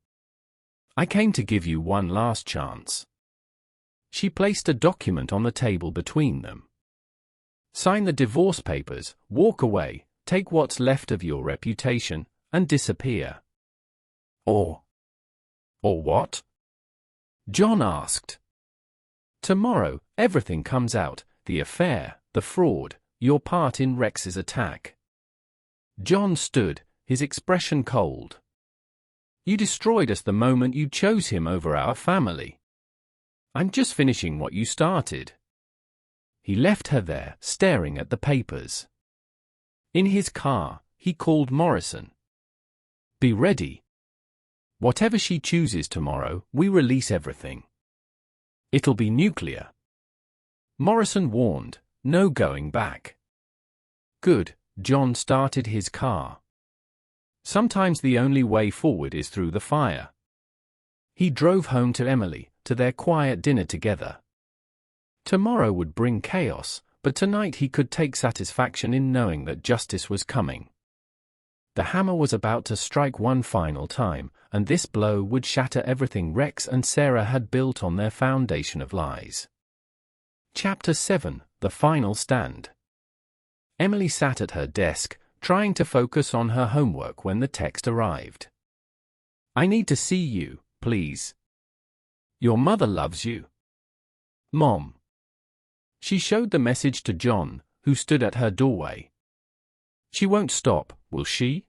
"I came to give you one last chance." She placed a document on the table between them. Sign the divorce papers, walk away, take what's left of your reputation, and disappear. Or what? John asked. Tomorrow, everything comes out, the affair, the fraud, your part in Rex's attack. John stood, his expression cold. You destroyed us the moment you chose him over our family. I'm just finishing what you started. He left her there, staring at the papers. In his car, he called Morrison. Be ready. Whatever she chooses tomorrow, we release everything. It'll be nuclear. Morrison warned, no going back. Good, John started his car. Sometimes the only way forward is through the fire. He drove home to Emily, to their quiet dinner together. Tomorrow would bring chaos, but tonight he could take satisfaction in knowing that justice was coming. The hammer was about to strike one final time, and this blow would shatter everything Rex and Sarah had built on their foundation of lies. Chapter 7: The Final Stand. Emily sat at her desk, trying to focus on her homework when the text arrived. I need to see you, please. Your mother loves you. Mom. She showed the message to John, who stood at her doorway. She won't stop, will she?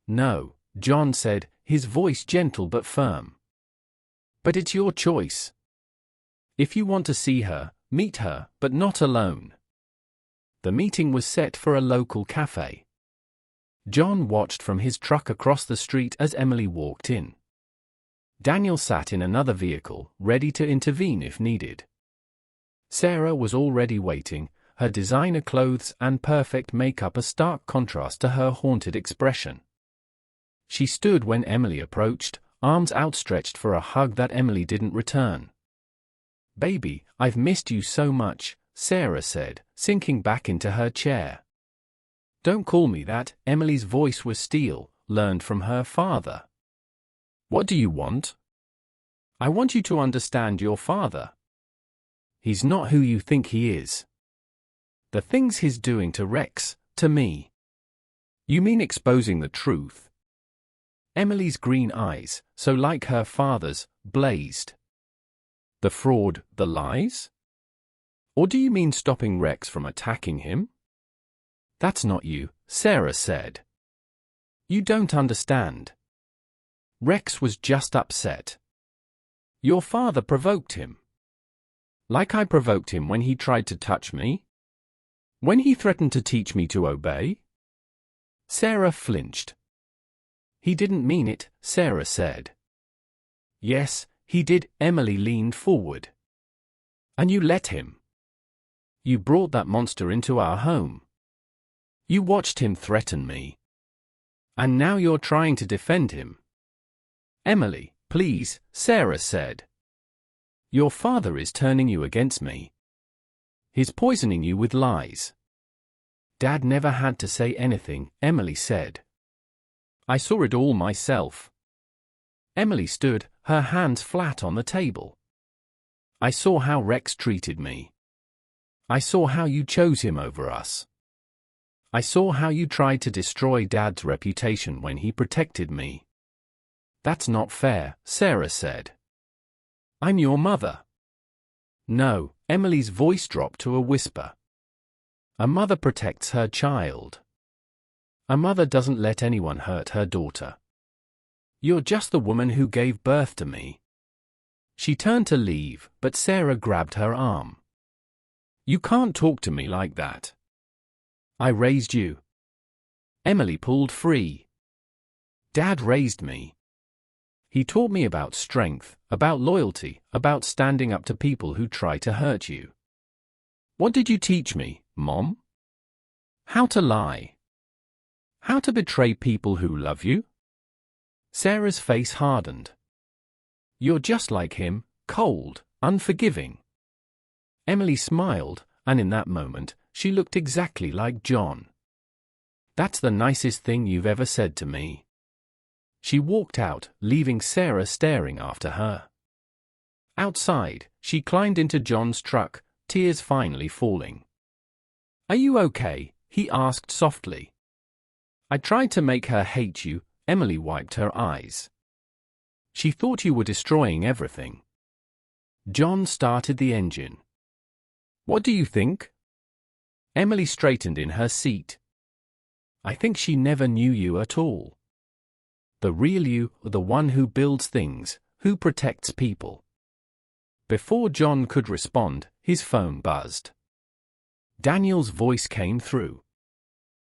No, John said, his voice gentle but firm. But it's your choice. If you want to see her, meet her, but not alone. The meeting was set for a local cafe. John watched from his truck across the street as Emily walked in. Daniel sat in another vehicle, ready to intervene if needed. Sarah was already waiting, her designer clothes and perfect makeup a stark contrast to her haunted expression. She stood when Emily approached, arms outstretched for a hug that Emily didn't return. Baby, I've missed you so much, Sarah said, sinking back into her chair. Don't call me that, Emily's voice was steel, learned from her father. What do you want? I want you to understand your father. He's not who you think he is. The things he's doing to Rex, to me. You mean exposing the truth? Emily's green eyes, so like her father's, blazed. The fraud, the lies? Or do you mean stopping Rex from attacking him? That's not you, Sarah said. You don't understand. Rex was just upset. Your father provoked him. Like I provoked him when he tried to touch me? When he threatened to teach me to obey? Sarah flinched. He didn't mean it, Sarah said. Yes, he did, Emily leaned forward. And you let him. You brought that monster into our home. You watched him threaten me. And now you're trying to defend him. Emily, please, Sarah said. Your father is turning you against me. He's poisoning you with lies. Dad never had to say anything, Emily said. I saw it all myself. Emily stood, her hands flat on the table. I saw how Rex treated me. I saw how you chose him over us. I saw how you tried to destroy Dad's reputation when he protected me. That's not fair, Sarah said. I'm your mother. No, Emily's voice dropped to a whisper. A mother protects her child. A mother doesn't let anyone hurt her daughter. You're just the woman who gave birth to me. She turned to leave, but Sarah grabbed her arm. You can't talk to me like that. I raised you. Emily pulled free. Dad raised me. He taught me about strength, about loyalty, about standing up to people who try to hurt you. What did you teach me, Mom? How to lie. How to betray people who love you? Sarah's face hardened. You're just like him, cold, unforgiving. Emily smiled, and in that moment, she looked exactly like John. That's the nicest thing you've ever said to me. She walked out, leaving Sarah staring after her. Outside, she climbed into John's truck, tears finally falling. Are you okay? He asked softly. I tried to make her hate you. Emily wiped her eyes. She thought you were destroying everything. John started the engine. What do you think? Emily straightened in her seat. I think she never knew you at all. The real you, the one who builds things, who protects people. Before John could respond, his phone buzzed. Daniel's voice came through.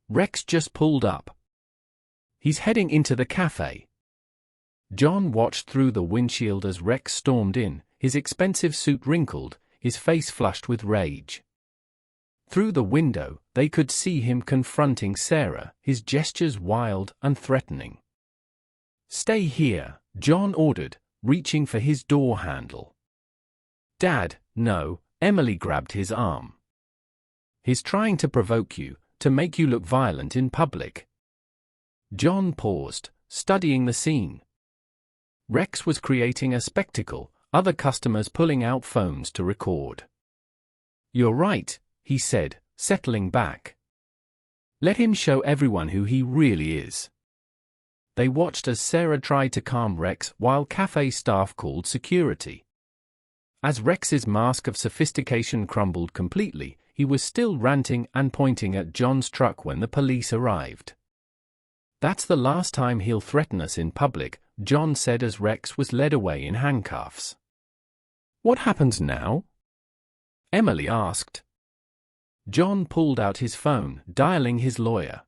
Rex just pulled up. He's heading into the cafe. John watched through the windshield as Rex stormed in, his expensive suit wrinkled, his face flushed with rage. Through the window, they could see him confronting Sarah, his gestures wild and threatening. Stay here, John ordered, reaching for his door handle. Dad, no, Emily grabbed his arm. He's trying to provoke you, to make you look violent in public. John paused, studying the scene. Rex was creating a spectacle, other customers pulling out phones to record. You're right, he said, settling back. Let him show everyone who he really is. They watched as Sarah tried to calm Rex while cafe staff called security. As Rex's mask of sophistication crumbled completely, he was still ranting and pointing at John's truck when the police arrived. That's the last time he'll threaten us in public, John said as Rex was led away in handcuffs. What happens now? Emily asked. John pulled out his phone, dialing his lawyer.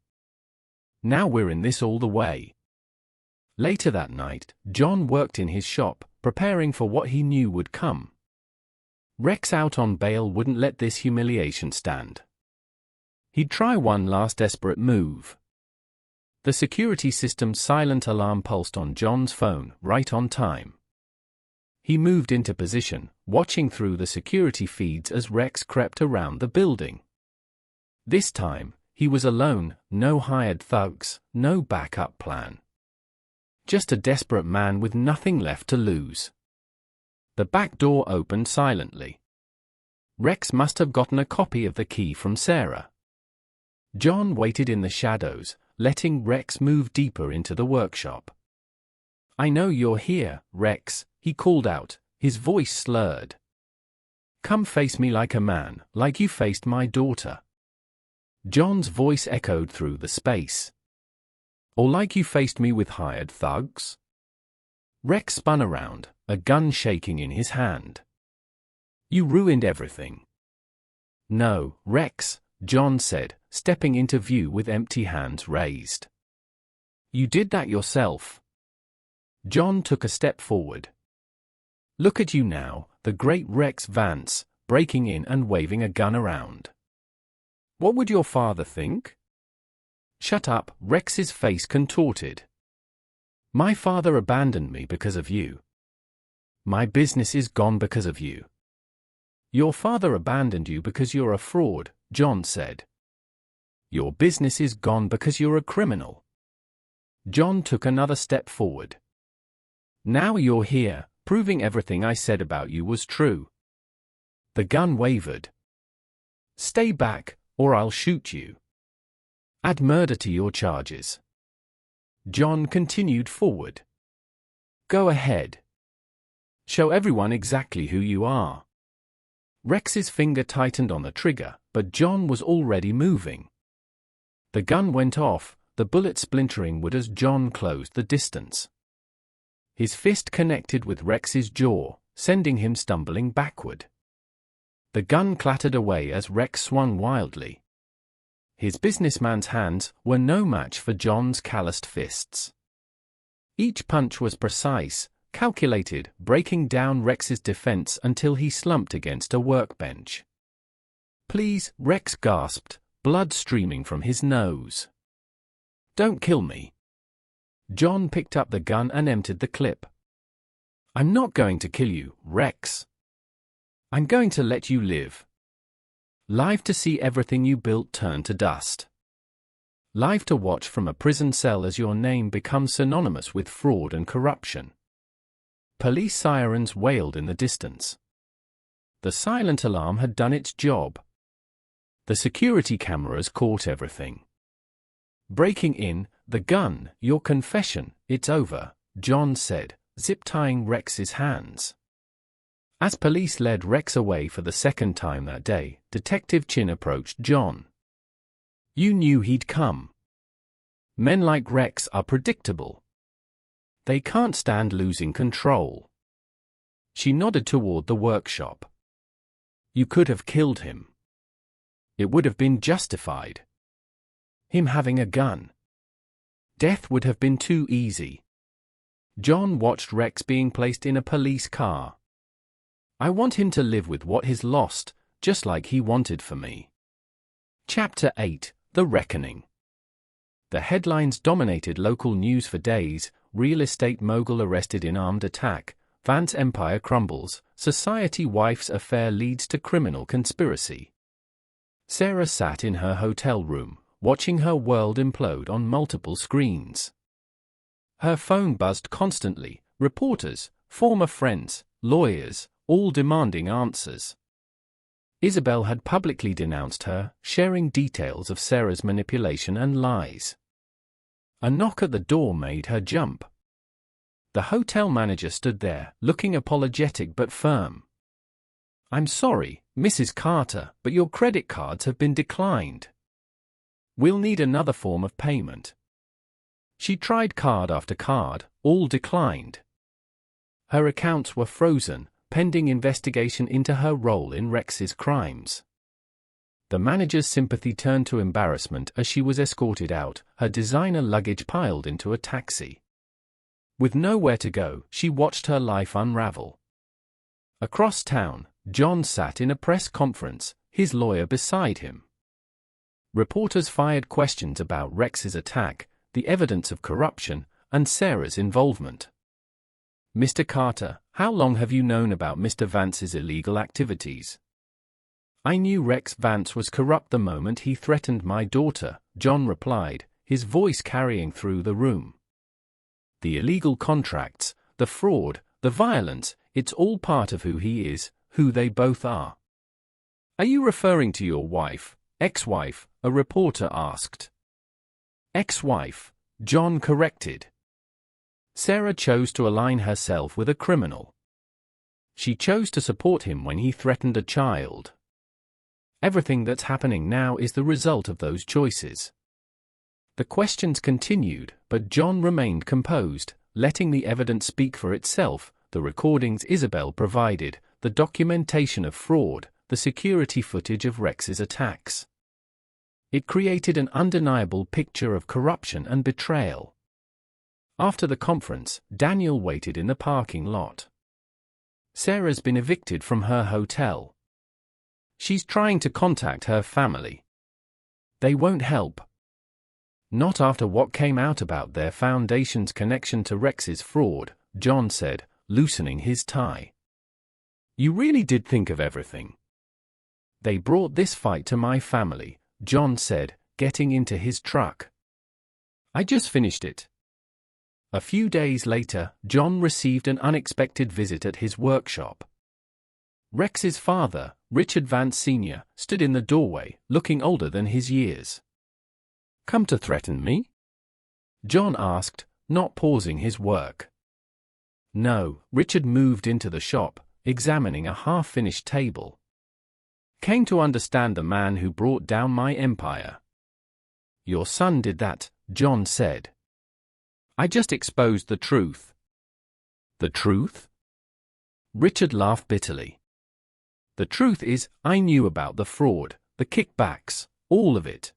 Now we're in this all the way. Later that night, John worked in his shop, preparing for what he knew would come. Rex out on bail wouldn't let this humiliation stand. He'd try one last desperate move. The security system's silent alarm pulsed on John's phone, right on time. He moved into position, watching through the security feeds as Rex crept around the building. This time, he was alone, no hired thugs, no backup plan. Just a desperate man with nothing left to lose. The back door opened silently. Rex must have gotten a copy of the key from Sarah. John waited in the shadows, letting Rex move deeper into the workshop. I know you're here, Rex, he called out, his voice slurred. Come face me like a man, like you faced my daughter. John's voice echoed through the space. Or like you faced me with hired thugs? Rex spun around, a gun shaking in his hand. You ruined everything. No, Rex, John said, stepping into view with empty hands raised. You did that yourself. John took a step forward. Look at you now, the great Rex Vance, breaking in and waving a gun around. What would your father think? Shut up, Rex's face contorted. My father abandoned me because of you. My business is gone because of you. Your father abandoned you because you're a fraud, John said. Your business is gone because you're a criminal. John took another step forward. Now you're here, proving everything I said about you was true. The gun wavered. Stay back, or I'll shoot you. Add murder to your charges. John continued forward. Go ahead. Show everyone exactly who you are. Rex's finger tightened on the trigger, but John was already moving. The gun went off, the bullet splintering wood as John closed the distance. His fist connected with Rex's jaw, sending him stumbling backward. The gun clattered away as Rex swung wildly. His businessman's hands were no match for John's calloused fists. Each punch was precise, calculated, breaking down Rex's defense until he slumped against a workbench. Please, Rex gasped, blood streaming from his nose. Don't kill me. John picked up the gun and emptied the clip. I'm not going to kill you, Rex. I'm going to let you live. Live to see everything you built turn to dust. Live to watch from a prison cell as your name becomes synonymous with fraud and corruption. Police sirens wailed in the distance. The silent alarm had done its job. The security cameras caught everything. Breaking in, the gun, your confession, it's over, John said, zip-tying Rex's hands. As police led Rex away for the second time that day, Detective Chin approached John. You knew he'd come. Men like Rex are predictable. They can't stand losing control. She nodded toward the workshop. You could have killed him. It would have been justified. Him having a gun. Death would have been too easy. John watched Rex being placed in a police car. I want him to live with what he's lost, just like he wanted for me. Chapter 8: The Reckoning. The headlines dominated local news for days: real estate mogul arrested in armed attack, Vance empire crumbles, society wife's affair leads to criminal conspiracy. Sarah sat in her hotel room, watching her world implode on multiple screens. Her phone buzzed constantly, reporters, former friends, lawyers, all demanding answers. Isabel had publicly denounced her, sharing details of Sarah's manipulation and lies. A knock at the door made her jump. The hotel manager stood there, looking apologetic but firm. I'm sorry, Mrs. Carter, but your credit cards have been declined. We'll need another form of payment. She tried card after card, all declined. Her accounts were frozen, pending investigation into her role in Rex's crimes. The manager's sympathy turned to embarrassment as she was escorted out, her designer luggage piled into a taxi. With nowhere to go, she watched her life unravel. Across town, John sat in a press conference, his lawyer beside him. Reporters fired questions about Rex's attack, the evidence of corruption, and Sarah's involvement. Mr. Carter, how long have you known about Mr. Vance's illegal activities? I knew Rex Vance was corrupt the moment he threatened my daughter, John replied, his voice carrying through the room. The illegal contracts, the fraud, the violence, it's all part of who he is, who they both are. Are you referring to your wife, ex-wife? A reporter asked. Ex-wife, John corrected. Sarah chose to align herself with a criminal. She chose to support him when he threatened a child. Everything that's happening now is the result of those choices. The questions continued, but John remained composed, letting the evidence speak for itself, the recordings Isabel provided, the documentation of fraud, the security footage of Rex's attacks. It created an undeniable picture of corruption and betrayal. After the conference, Daniel waited in the parking lot. Sarah's been evicted from her hotel. She's trying to contact her family. They won't help. Not after what came out about their foundation's connection to Rex's fraud, John said, loosening his tie. You really did think of everything. They brought this fight to my family, John said, getting into his truck. I just finished it. A few days later, John received an unexpected visit at his workshop. Rex's father, Richard Vance Sr., stood in the doorway, looking older than his years. Come to threaten me? John asked, not pausing his work. No, Richard moved into the shop, examining a half-finished table. Came to understand the man who brought down my empire. Your son did that, John said. I just exposed the truth. The truth? Richard laughed bitterly. The truth is, I knew about the fraud, the kickbacks, all of it.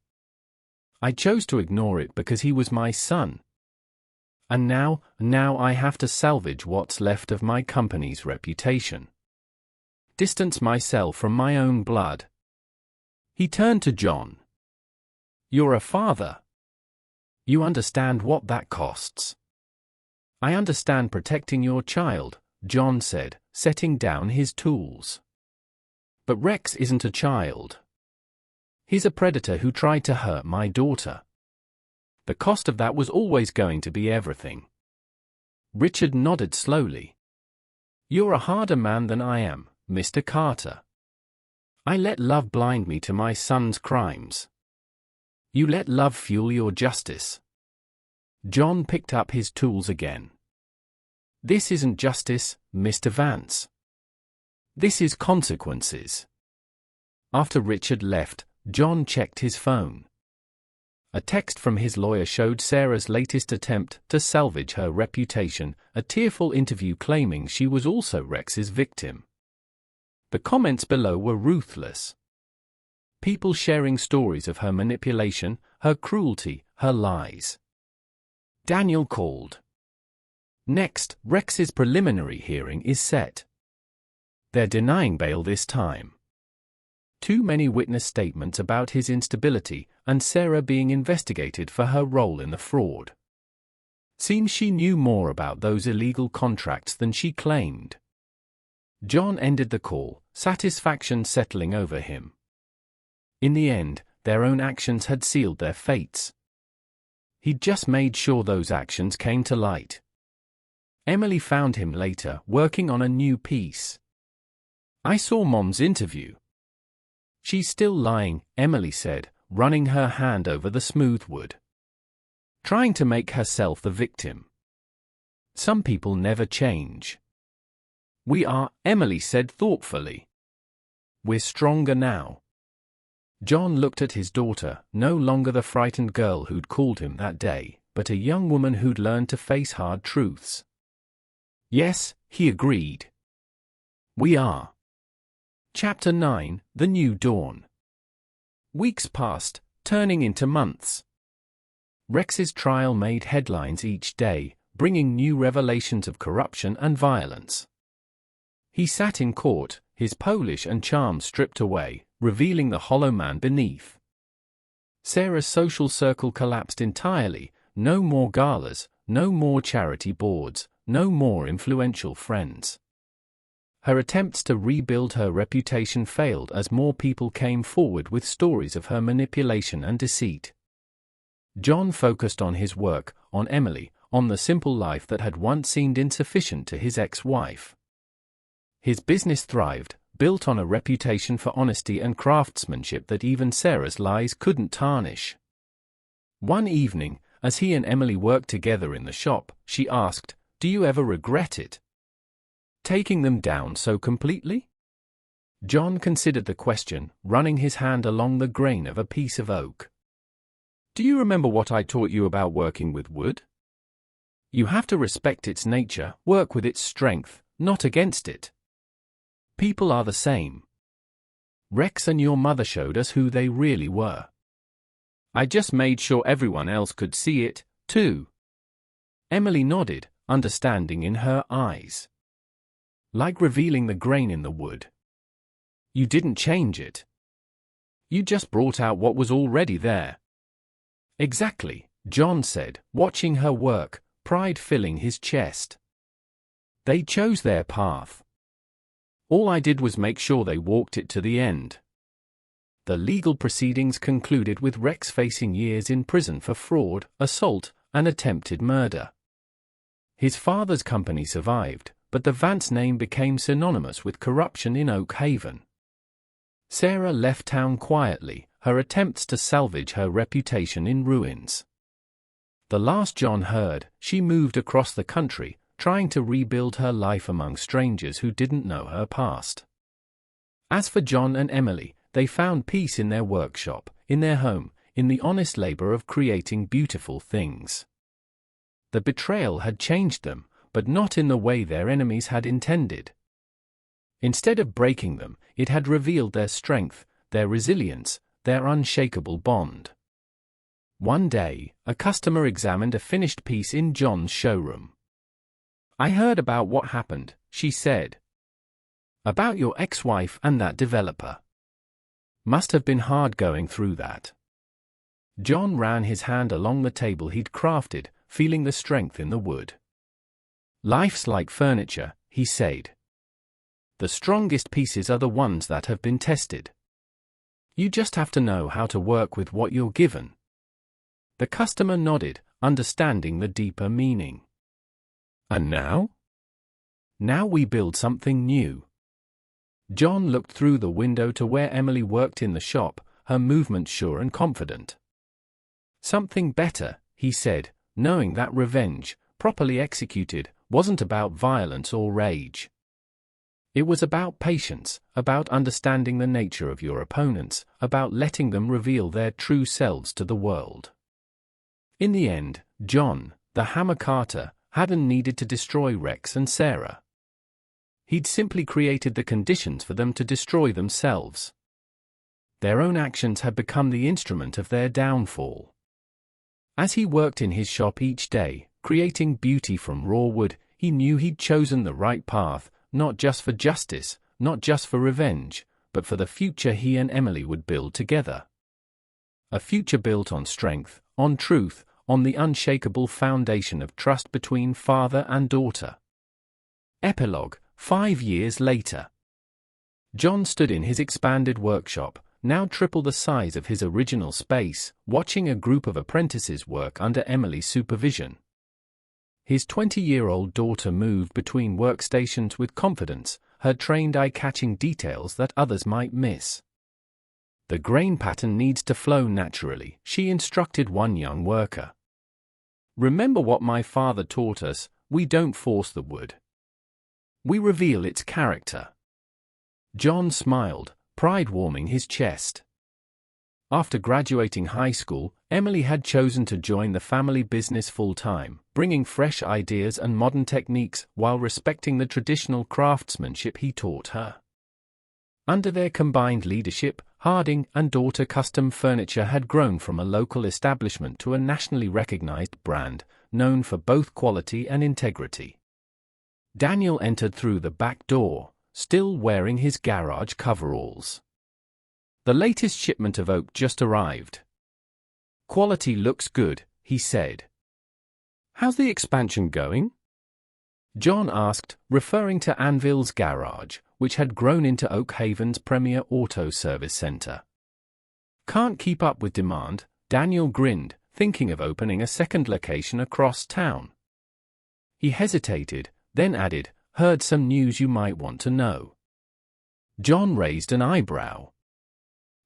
I chose to ignore it because he was my son. And now I have to salvage what's left of my company's reputation. Distance myself from my own blood. He turned to John. You're a father. You understand what that costs. I understand protecting your child, John said, setting down his tools. But Rex isn't a child. He's a predator who tried to hurt my daughter. The cost of that was always going to be everything. Richard nodded slowly. You're a harder man than I am, Mr. Carter. I let love blind me to my son's crimes. You let love fuel your justice. John picked up his tools again. This isn't justice, Mr. Vance. This is consequences. After Richard left, John checked his phone. A text from his lawyer showed Sarah's latest attempt to salvage her reputation, a tearful interview claiming she was also Rex's victim. The comments below were ruthless. People sharing stories of her manipulation, her cruelty, her lies. Daniel called. Next, Rex's preliminary hearing is set. They're denying bail this time. Too many witness statements about his instability and Sarah being investigated for her role in the fraud. Seems she knew more about those illegal contracts than she claimed. John ended the call, satisfaction settling over him. In the end, their own actions had sealed their fates. He'd just made sure those actions came to light. Emily found him later, working on a new piece. I saw Mom's interview. She's still lying, Emily said, running her hand over the smooth wood. Trying to make herself the victim. Some people never change. We are, Emily said thoughtfully. We're stronger now. John looked at his daughter, no longer the frightened girl who'd called him that day, but a young woman who'd learned to face hard truths. Yes, he agreed. We are. Chapter 9, The New Dawn. Weeks passed, turning into months. Rex's trial made headlines each day, bringing new revelations of corruption and violence. He sat in court, his polish and charm stripped away, revealing the hollow man beneath. Sarah's social circle collapsed entirely, no more galas, no more charity boards, no more influential friends. Her attempts to rebuild her reputation failed as more people came forward with stories of her manipulation and deceit. John focused on his work, on Emily, on the simple life that had once seemed insufficient to his ex-wife. His business thrived, built on a reputation for honesty and craftsmanship that even Sarah's lies couldn't tarnish. One evening, as he and Emily worked together in the shop, she asked, "Do you ever regret it? Taking them down so completely?" John considered the question, running his hand along the grain of a piece of oak. "Do you remember what I taught you about working with wood? You have to respect its nature, work with its strength, not against it. People are the same. Rex and your mother showed us who they really were. I just made sure everyone else could see it, too." Emily nodded, understanding in her eyes. Like revealing the grain in the wood. You didn't change it. You just brought out what was already there. Exactly, John said, watching her work, pride filling his chest. They chose their path. All I did was make sure they walked it to the end. The legal proceedings concluded with Rex facing years in prison for fraud, assault, and attempted murder. His father's company survived, but the Vance name became synonymous with corruption in Oak Haven. Sarah left town quietly, her attempts to salvage her reputation in ruins. The last John heard, she moved across the country, trying to rebuild her life among strangers who didn't know her past. As for John and Emily, they found peace in their workshop, in their home, in the honest labor of creating beautiful things. The betrayal had changed them, but not in the way their enemies had intended. Instead of breaking them, it had revealed their strength, their resilience, their unshakable bond. One day, a customer examined a finished piece in John's showroom. "I heard about what happened," she said. "About your ex-wife and that developer. Must have been hard going through that." John ran his hand along the table he'd crafted, feeling the strength in the wood. "Life's like furniture," he said. "The strongest pieces are the ones that have been tested. You just have to know how to work with what you're given." The customer nodded, understanding the deeper meaning. "And now?" "Now we build something new." John looked through the window to where Emily worked in the shop, her movements sure and confident. "Something better," he said, knowing that revenge, properly executed, wasn't about violence or rage. It was about patience, about understanding the nature of your opponents, about letting them reveal their true selves to the world. In the end, John, the Hammer Carter, hadn't needed to destroy Rex and Sarah. He'd simply created the conditions for them to destroy themselves. Their own actions had become the instrument of their downfall. As he worked in his shop each day, creating beauty from raw wood, he knew he'd chosen the right path, not just for justice, not just for revenge, but for the future he and Emily would build together. A future built on strength, on truth, on the unshakable foundation of trust between father and daughter. Epilogue, 5 years later. John stood in his expanded workshop, now triple the size of his original space, watching a group of apprentices work under Emily's supervision. His 20-year-old daughter moved between workstations with confidence, her trained eye catching details that others might miss. "The grain pattern needs to flow naturally," she instructed one young worker. "Remember what my father taught us, we don't force the wood. We reveal its character." John smiled, pride warming his chest. After graduating high school, Emily had chosen to join the family business full-time, bringing fresh ideas and modern techniques while respecting the traditional craftsmanship he taught her. Under their combined leadership, Harding and Daughter Custom Furniture had grown from a local establishment to a nationally recognized brand, known for both quality and integrity. Daniel entered through the back door, still wearing his garage coveralls. "The latest shipment of oak just arrived. Quality looks good," he said. "How's the expansion going?" John asked, referring to Anvil's garage, which had grown into Oak Haven's premier auto service center. "Can't keep up with demand," Daniel grinned, thinking of opening a second location across town. He hesitated, then added, "Heard some news you might want to know." John raised an eyebrow.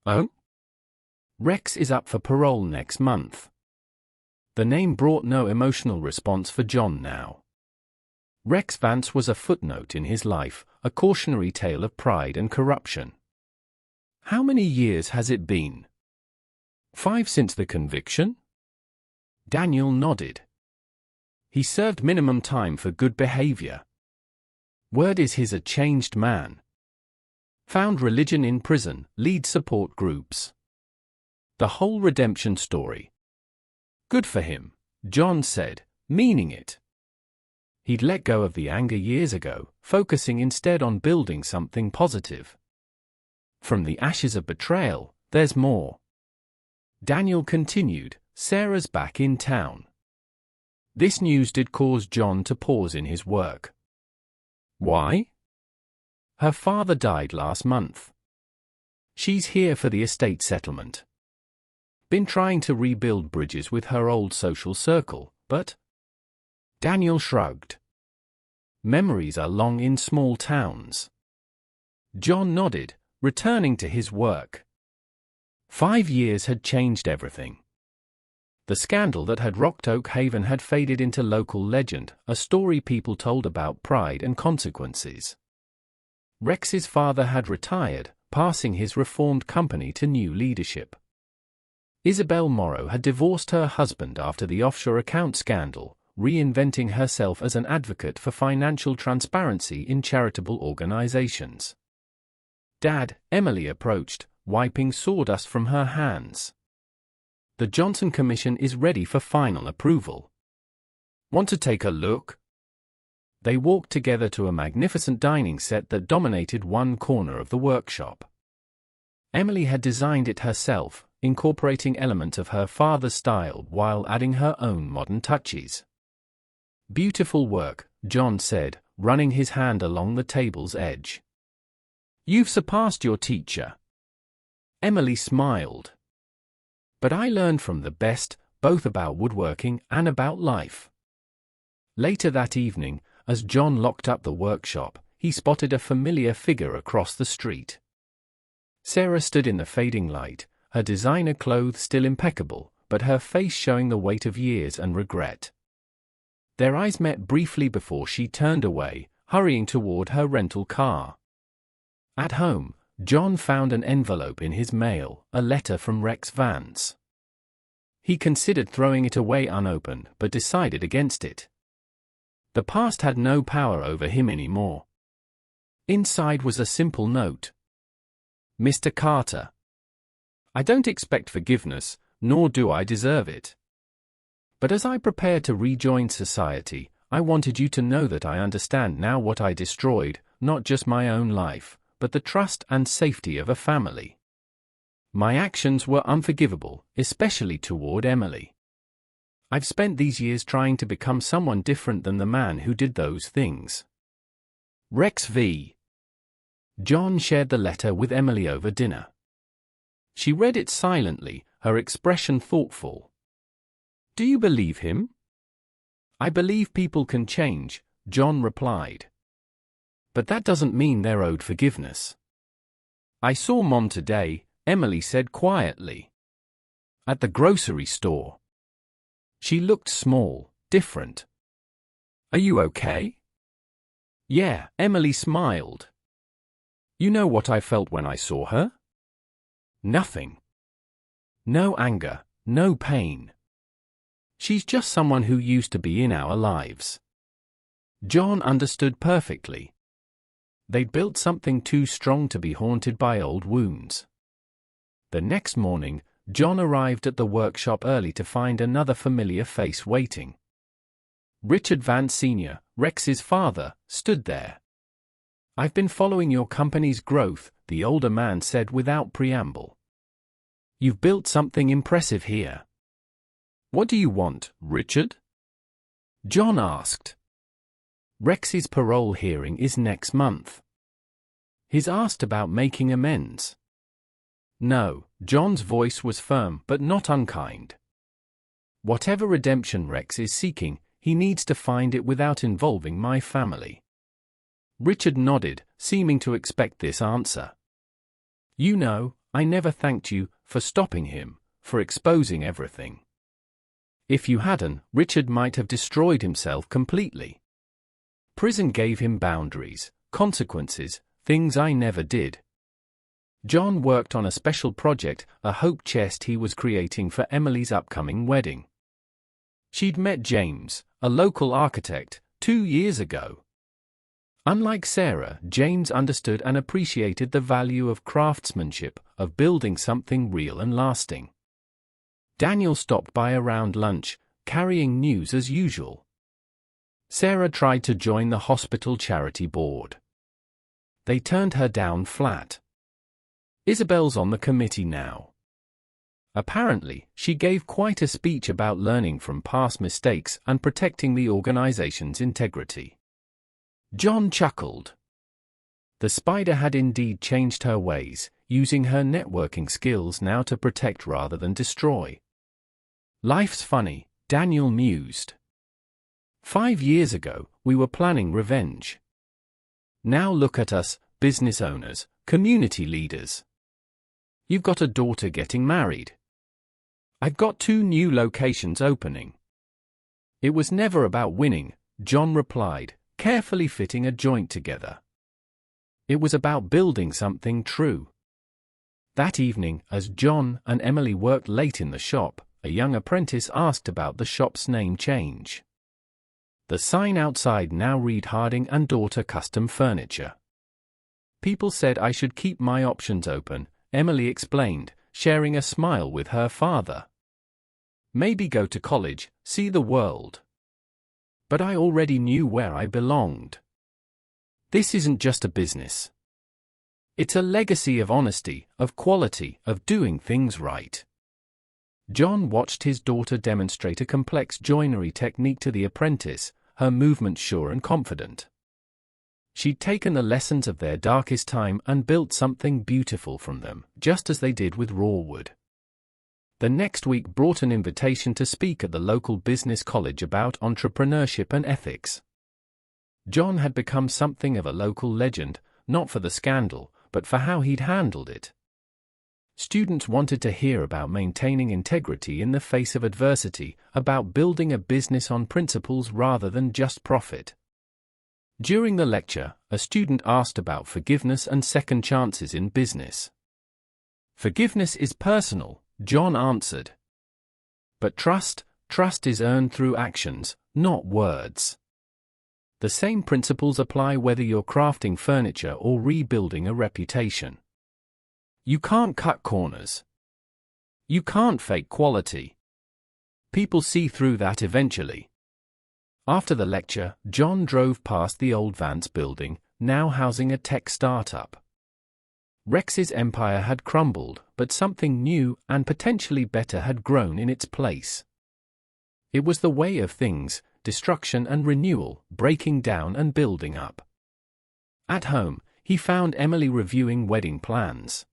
"Oh?" "Rex is up for parole next month." The name brought no emotional response for John now. Rex Vance was a footnote in his life, a cautionary tale of pride and corruption. "How many years has it been?" "5 since the conviction?" Daniel nodded. "He served minimum time for good behavior. Word is he's a changed man. Found religion in prison, leads support groups. The whole redemption story." "Good for him," John said, meaning it. He'd let go of the anger years ago, focusing instead on building something positive. "From the ashes of betrayal, there's more." Daniel continued, "Sarah's back in town." This news did cause John to pause in his work. "Why?" "Her father died last month. She's here for the estate settlement. Been trying to rebuild bridges with her old social circle, but..." Daniel shrugged. "Memories are long in small towns." John nodded, returning to his work. 5 years had changed everything. The scandal that had rocked Oak Haven had faded into local legend, a story people told about pride and consequences. Rex's father had retired, passing his reformed company to new leadership. Isabel Morrow had divorced her husband after the offshore account scandal, reinventing herself as an advocate for financial transparency in charitable organizations. "Dad," Emily approached, wiping sawdust from her hands. "The Johnson Commission is ready for final approval. Want to take a look?" They walked together to a magnificent dining set that dominated one corner of the workshop. Emily had designed it herself, incorporating elements of her father's style while adding her own modern touches. "Beautiful work," John said, running his hand along the table's edge. "You've surpassed your teacher." Emily smiled. "But I learned from the best, both about woodworking and about life." Later that evening, as John locked up the workshop, he spotted a familiar figure across the street. Sarah stood in the fading light, her designer clothes still impeccable, but her face showing the weight of years and regret. Their eyes met briefly before she turned away, hurrying toward her rental car. At home, John found an envelope in his mail, a letter from Rex Vance. He considered throwing it away unopened, but decided against it. The past had no power over him anymore. Inside was a simple note. Mr. Carter, I don't expect forgiveness, nor do I deserve it. But as I prepare to rejoin society, I wanted you to know that I understand now what I destroyed, not just my own life, but the trust and safety of a family. My actions were unforgivable, especially toward Emily. I've spent these years trying to become someone different than the man who did those things. Rex V. John shared the letter with Emily over dinner. She read it silently, her expression thoughtful. Do you believe him? I believe people can change, John replied. But that doesn't mean they're owed forgiveness. I saw Mom today, Emily said quietly. At the grocery store. She looked small, different. Are you okay? Yeah, Emily smiled. You know what I felt when I saw her? Nothing. No anger, no pain. She's just someone who used to be in our lives. John understood perfectly. They'd built something too strong to be haunted by old wounds. The next morning, John arrived at the workshop early to find another familiar face waiting. Richard Vance Sr., Rex's father, stood there. I've been following your company's growth, the older man said without preamble. You've built something impressive here. What do you want, Richard? John asked. Rex's parole hearing is next month. He's asked about making amends. No, John's voice was firm but not unkind. Whatever redemption Rex is seeking, he needs to find it without involving my family. Richard nodded, seeming to expect this answer. You know, I never thanked you for stopping him, for exposing everything. If you hadn't, Richard might have destroyed himself completely. Prison gave him boundaries, consequences, things I never did. John worked on a special project, a hope chest he was creating for Emily's upcoming wedding. She'd met James, a local architect, 2 years ago. Unlike Sarah, James understood and appreciated the value of craftsmanship, of building something real and lasting. Daniel stopped by around lunch, carrying news as usual. Sarah tried to join the hospital charity board. They turned her down flat. Isabel's on the committee now. Apparently, she gave quite a speech about learning from past mistakes and protecting the organization's integrity. John chuckled. The spider had indeed changed her ways, using her networking skills now to protect rather than destroy. Life's funny, Daniel mused. 5 years ago, we were planning revenge. Now look at us, business owners, community leaders. You've got a daughter getting married. I've got 2 new locations opening. It was never about winning, John replied, carefully fitting a joint together. It was about building something true. That evening, as John and Emily worked late in the shop, a young apprentice asked about the shop's name change. The sign outside now read Harding and Daughter Custom Furniture. People said I should keep my options open, Emily explained, sharing a smile with her father. Maybe go to college, see the world. But I already knew where I belonged. This isn't just a business. It's a legacy of honesty, of quality, of doing things right. John watched his daughter demonstrate a complex joinery technique to the apprentice, her movements sure and confident. She'd taken the lessons of their darkest time and built something beautiful from them, just as they did with raw wood. The next week brought an invitation to speak at the local business college about entrepreneurship and ethics. John had become something of a local legend, not for the scandal, but for how he'd handled it. Students wanted to hear about maintaining integrity in the face of adversity, about building a business on principles rather than just profit. During the lecture, a student asked about forgiveness and second chances in business. "Forgiveness is personal," John answered. "But trust is earned through actions, not words. The same principles apply whether you're crafting furniture or rebuilding a reputation. You can't cut corners. You can't fake quality. People see through that eventually." After the lecture, John drove past the old Vance building, now housing a tech startup. Rex's empire had crumbled, but something new and potentially better had grown in its place. It was the way of things, destruction and renewal, breaking down and building up. At home, he found Emily reviewing wedding plans.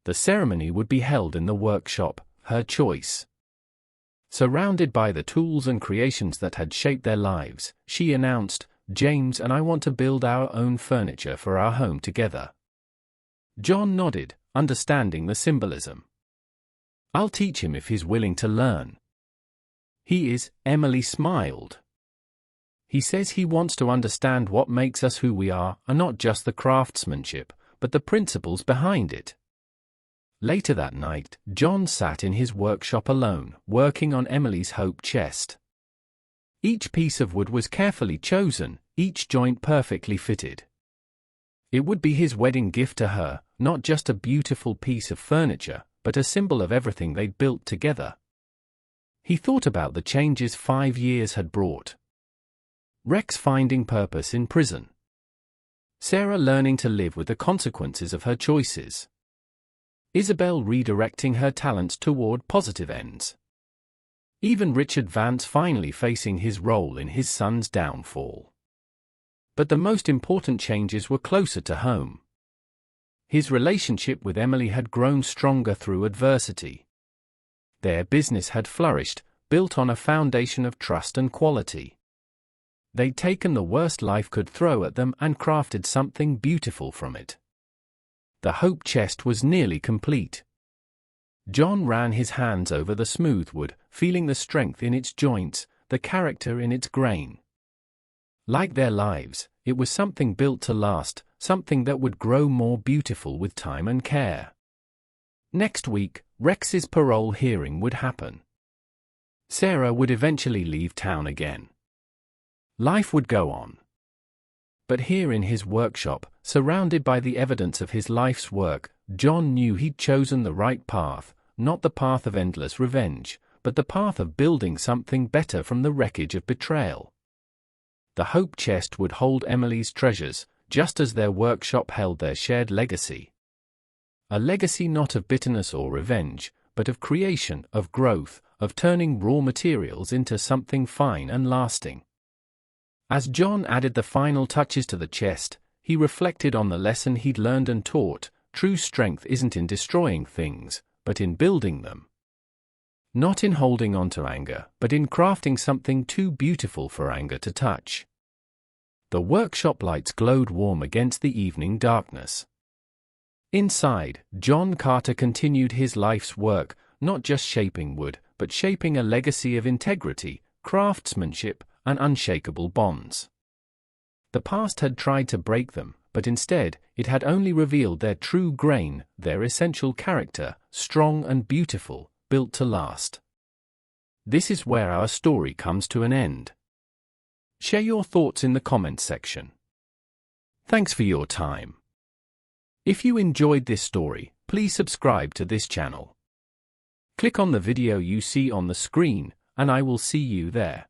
The ceremony would be held in the workshop, her choice. Surrounded by the tools and creations that had shaped their lives, she announced, "James and I want to build our own furniture for our home together." John nodded, understanding the symbolism. "I'll teach him if he's willing to learn." "He is," Emily smiled. "He says he wants to understand what makes us who we are, and not just the craftsmanship, but the principles behind it." Later that night, John sat in his workshop alone, working on Emily's hope chest. Each piece of wood was carefully chosen, each joint perfectly fitted. It would be his wedding gift to her, not just a beautiful piece of furniture, but a symbol of everything they'd built together. He thought about the changes 5 years had brought. Rex finding purpose in prison. Sarah learning to live with the consequences of her choices. Isabel redirecting her talents toward positive ends. Even Richard Vance finally facing his role in his son's downfall. But the most important changes were closer to home. His relationship with Emily had grown stronger through adversity. Their business had flourished, built on a foundation of trust and quality. They'd taken the worst life could throw at them and crafted something beautiful from it. The hope chest was nearly complete. John ran his hands over the smooth wood, feeling the strength in its joints, the character in its grain. Like their lives, it was something built to last, something that would grow more beautiful with time and care. Next week, Rex's parole hearing would happen. Sarah would eventually leave town again. Life would go on. But here in his workshop, surrounded by the evidence of his life's work, John knew he'd chosen the right path, not the path of endless revenge, but the path of building something better from the wreckage of betrayal. The hope chest would hold Emily's treasures, just as their workshop held their shared legacy. A legacy not of bitterness or revenge, but of creation, of growth, of turning raw materials into something fine and lasting. As John added the final touches to the chest, he reflected on the lesson he'd learned and taught: true strength isn't in destroying things, but in building them. Not in holding on to anger, but in crafting something too beautiful for anger to touch. The workshop lights glowed warm against the evening darkness. Inside, John Carter continued his life's work, not just shaping wood, but shaping a legacy of integrity, craftsmanship, and unshakable bonds. The past had tried to break them, but instead, it had only revealed their true grain, their essential character, strong and beautiful, built to last. This is where our story comes to an end. Share your thoughts in the comments section. Thanks for your time. If you enjoyed this story, please subscribe to this channel. Click on the video you see on the screen, and I will see you there.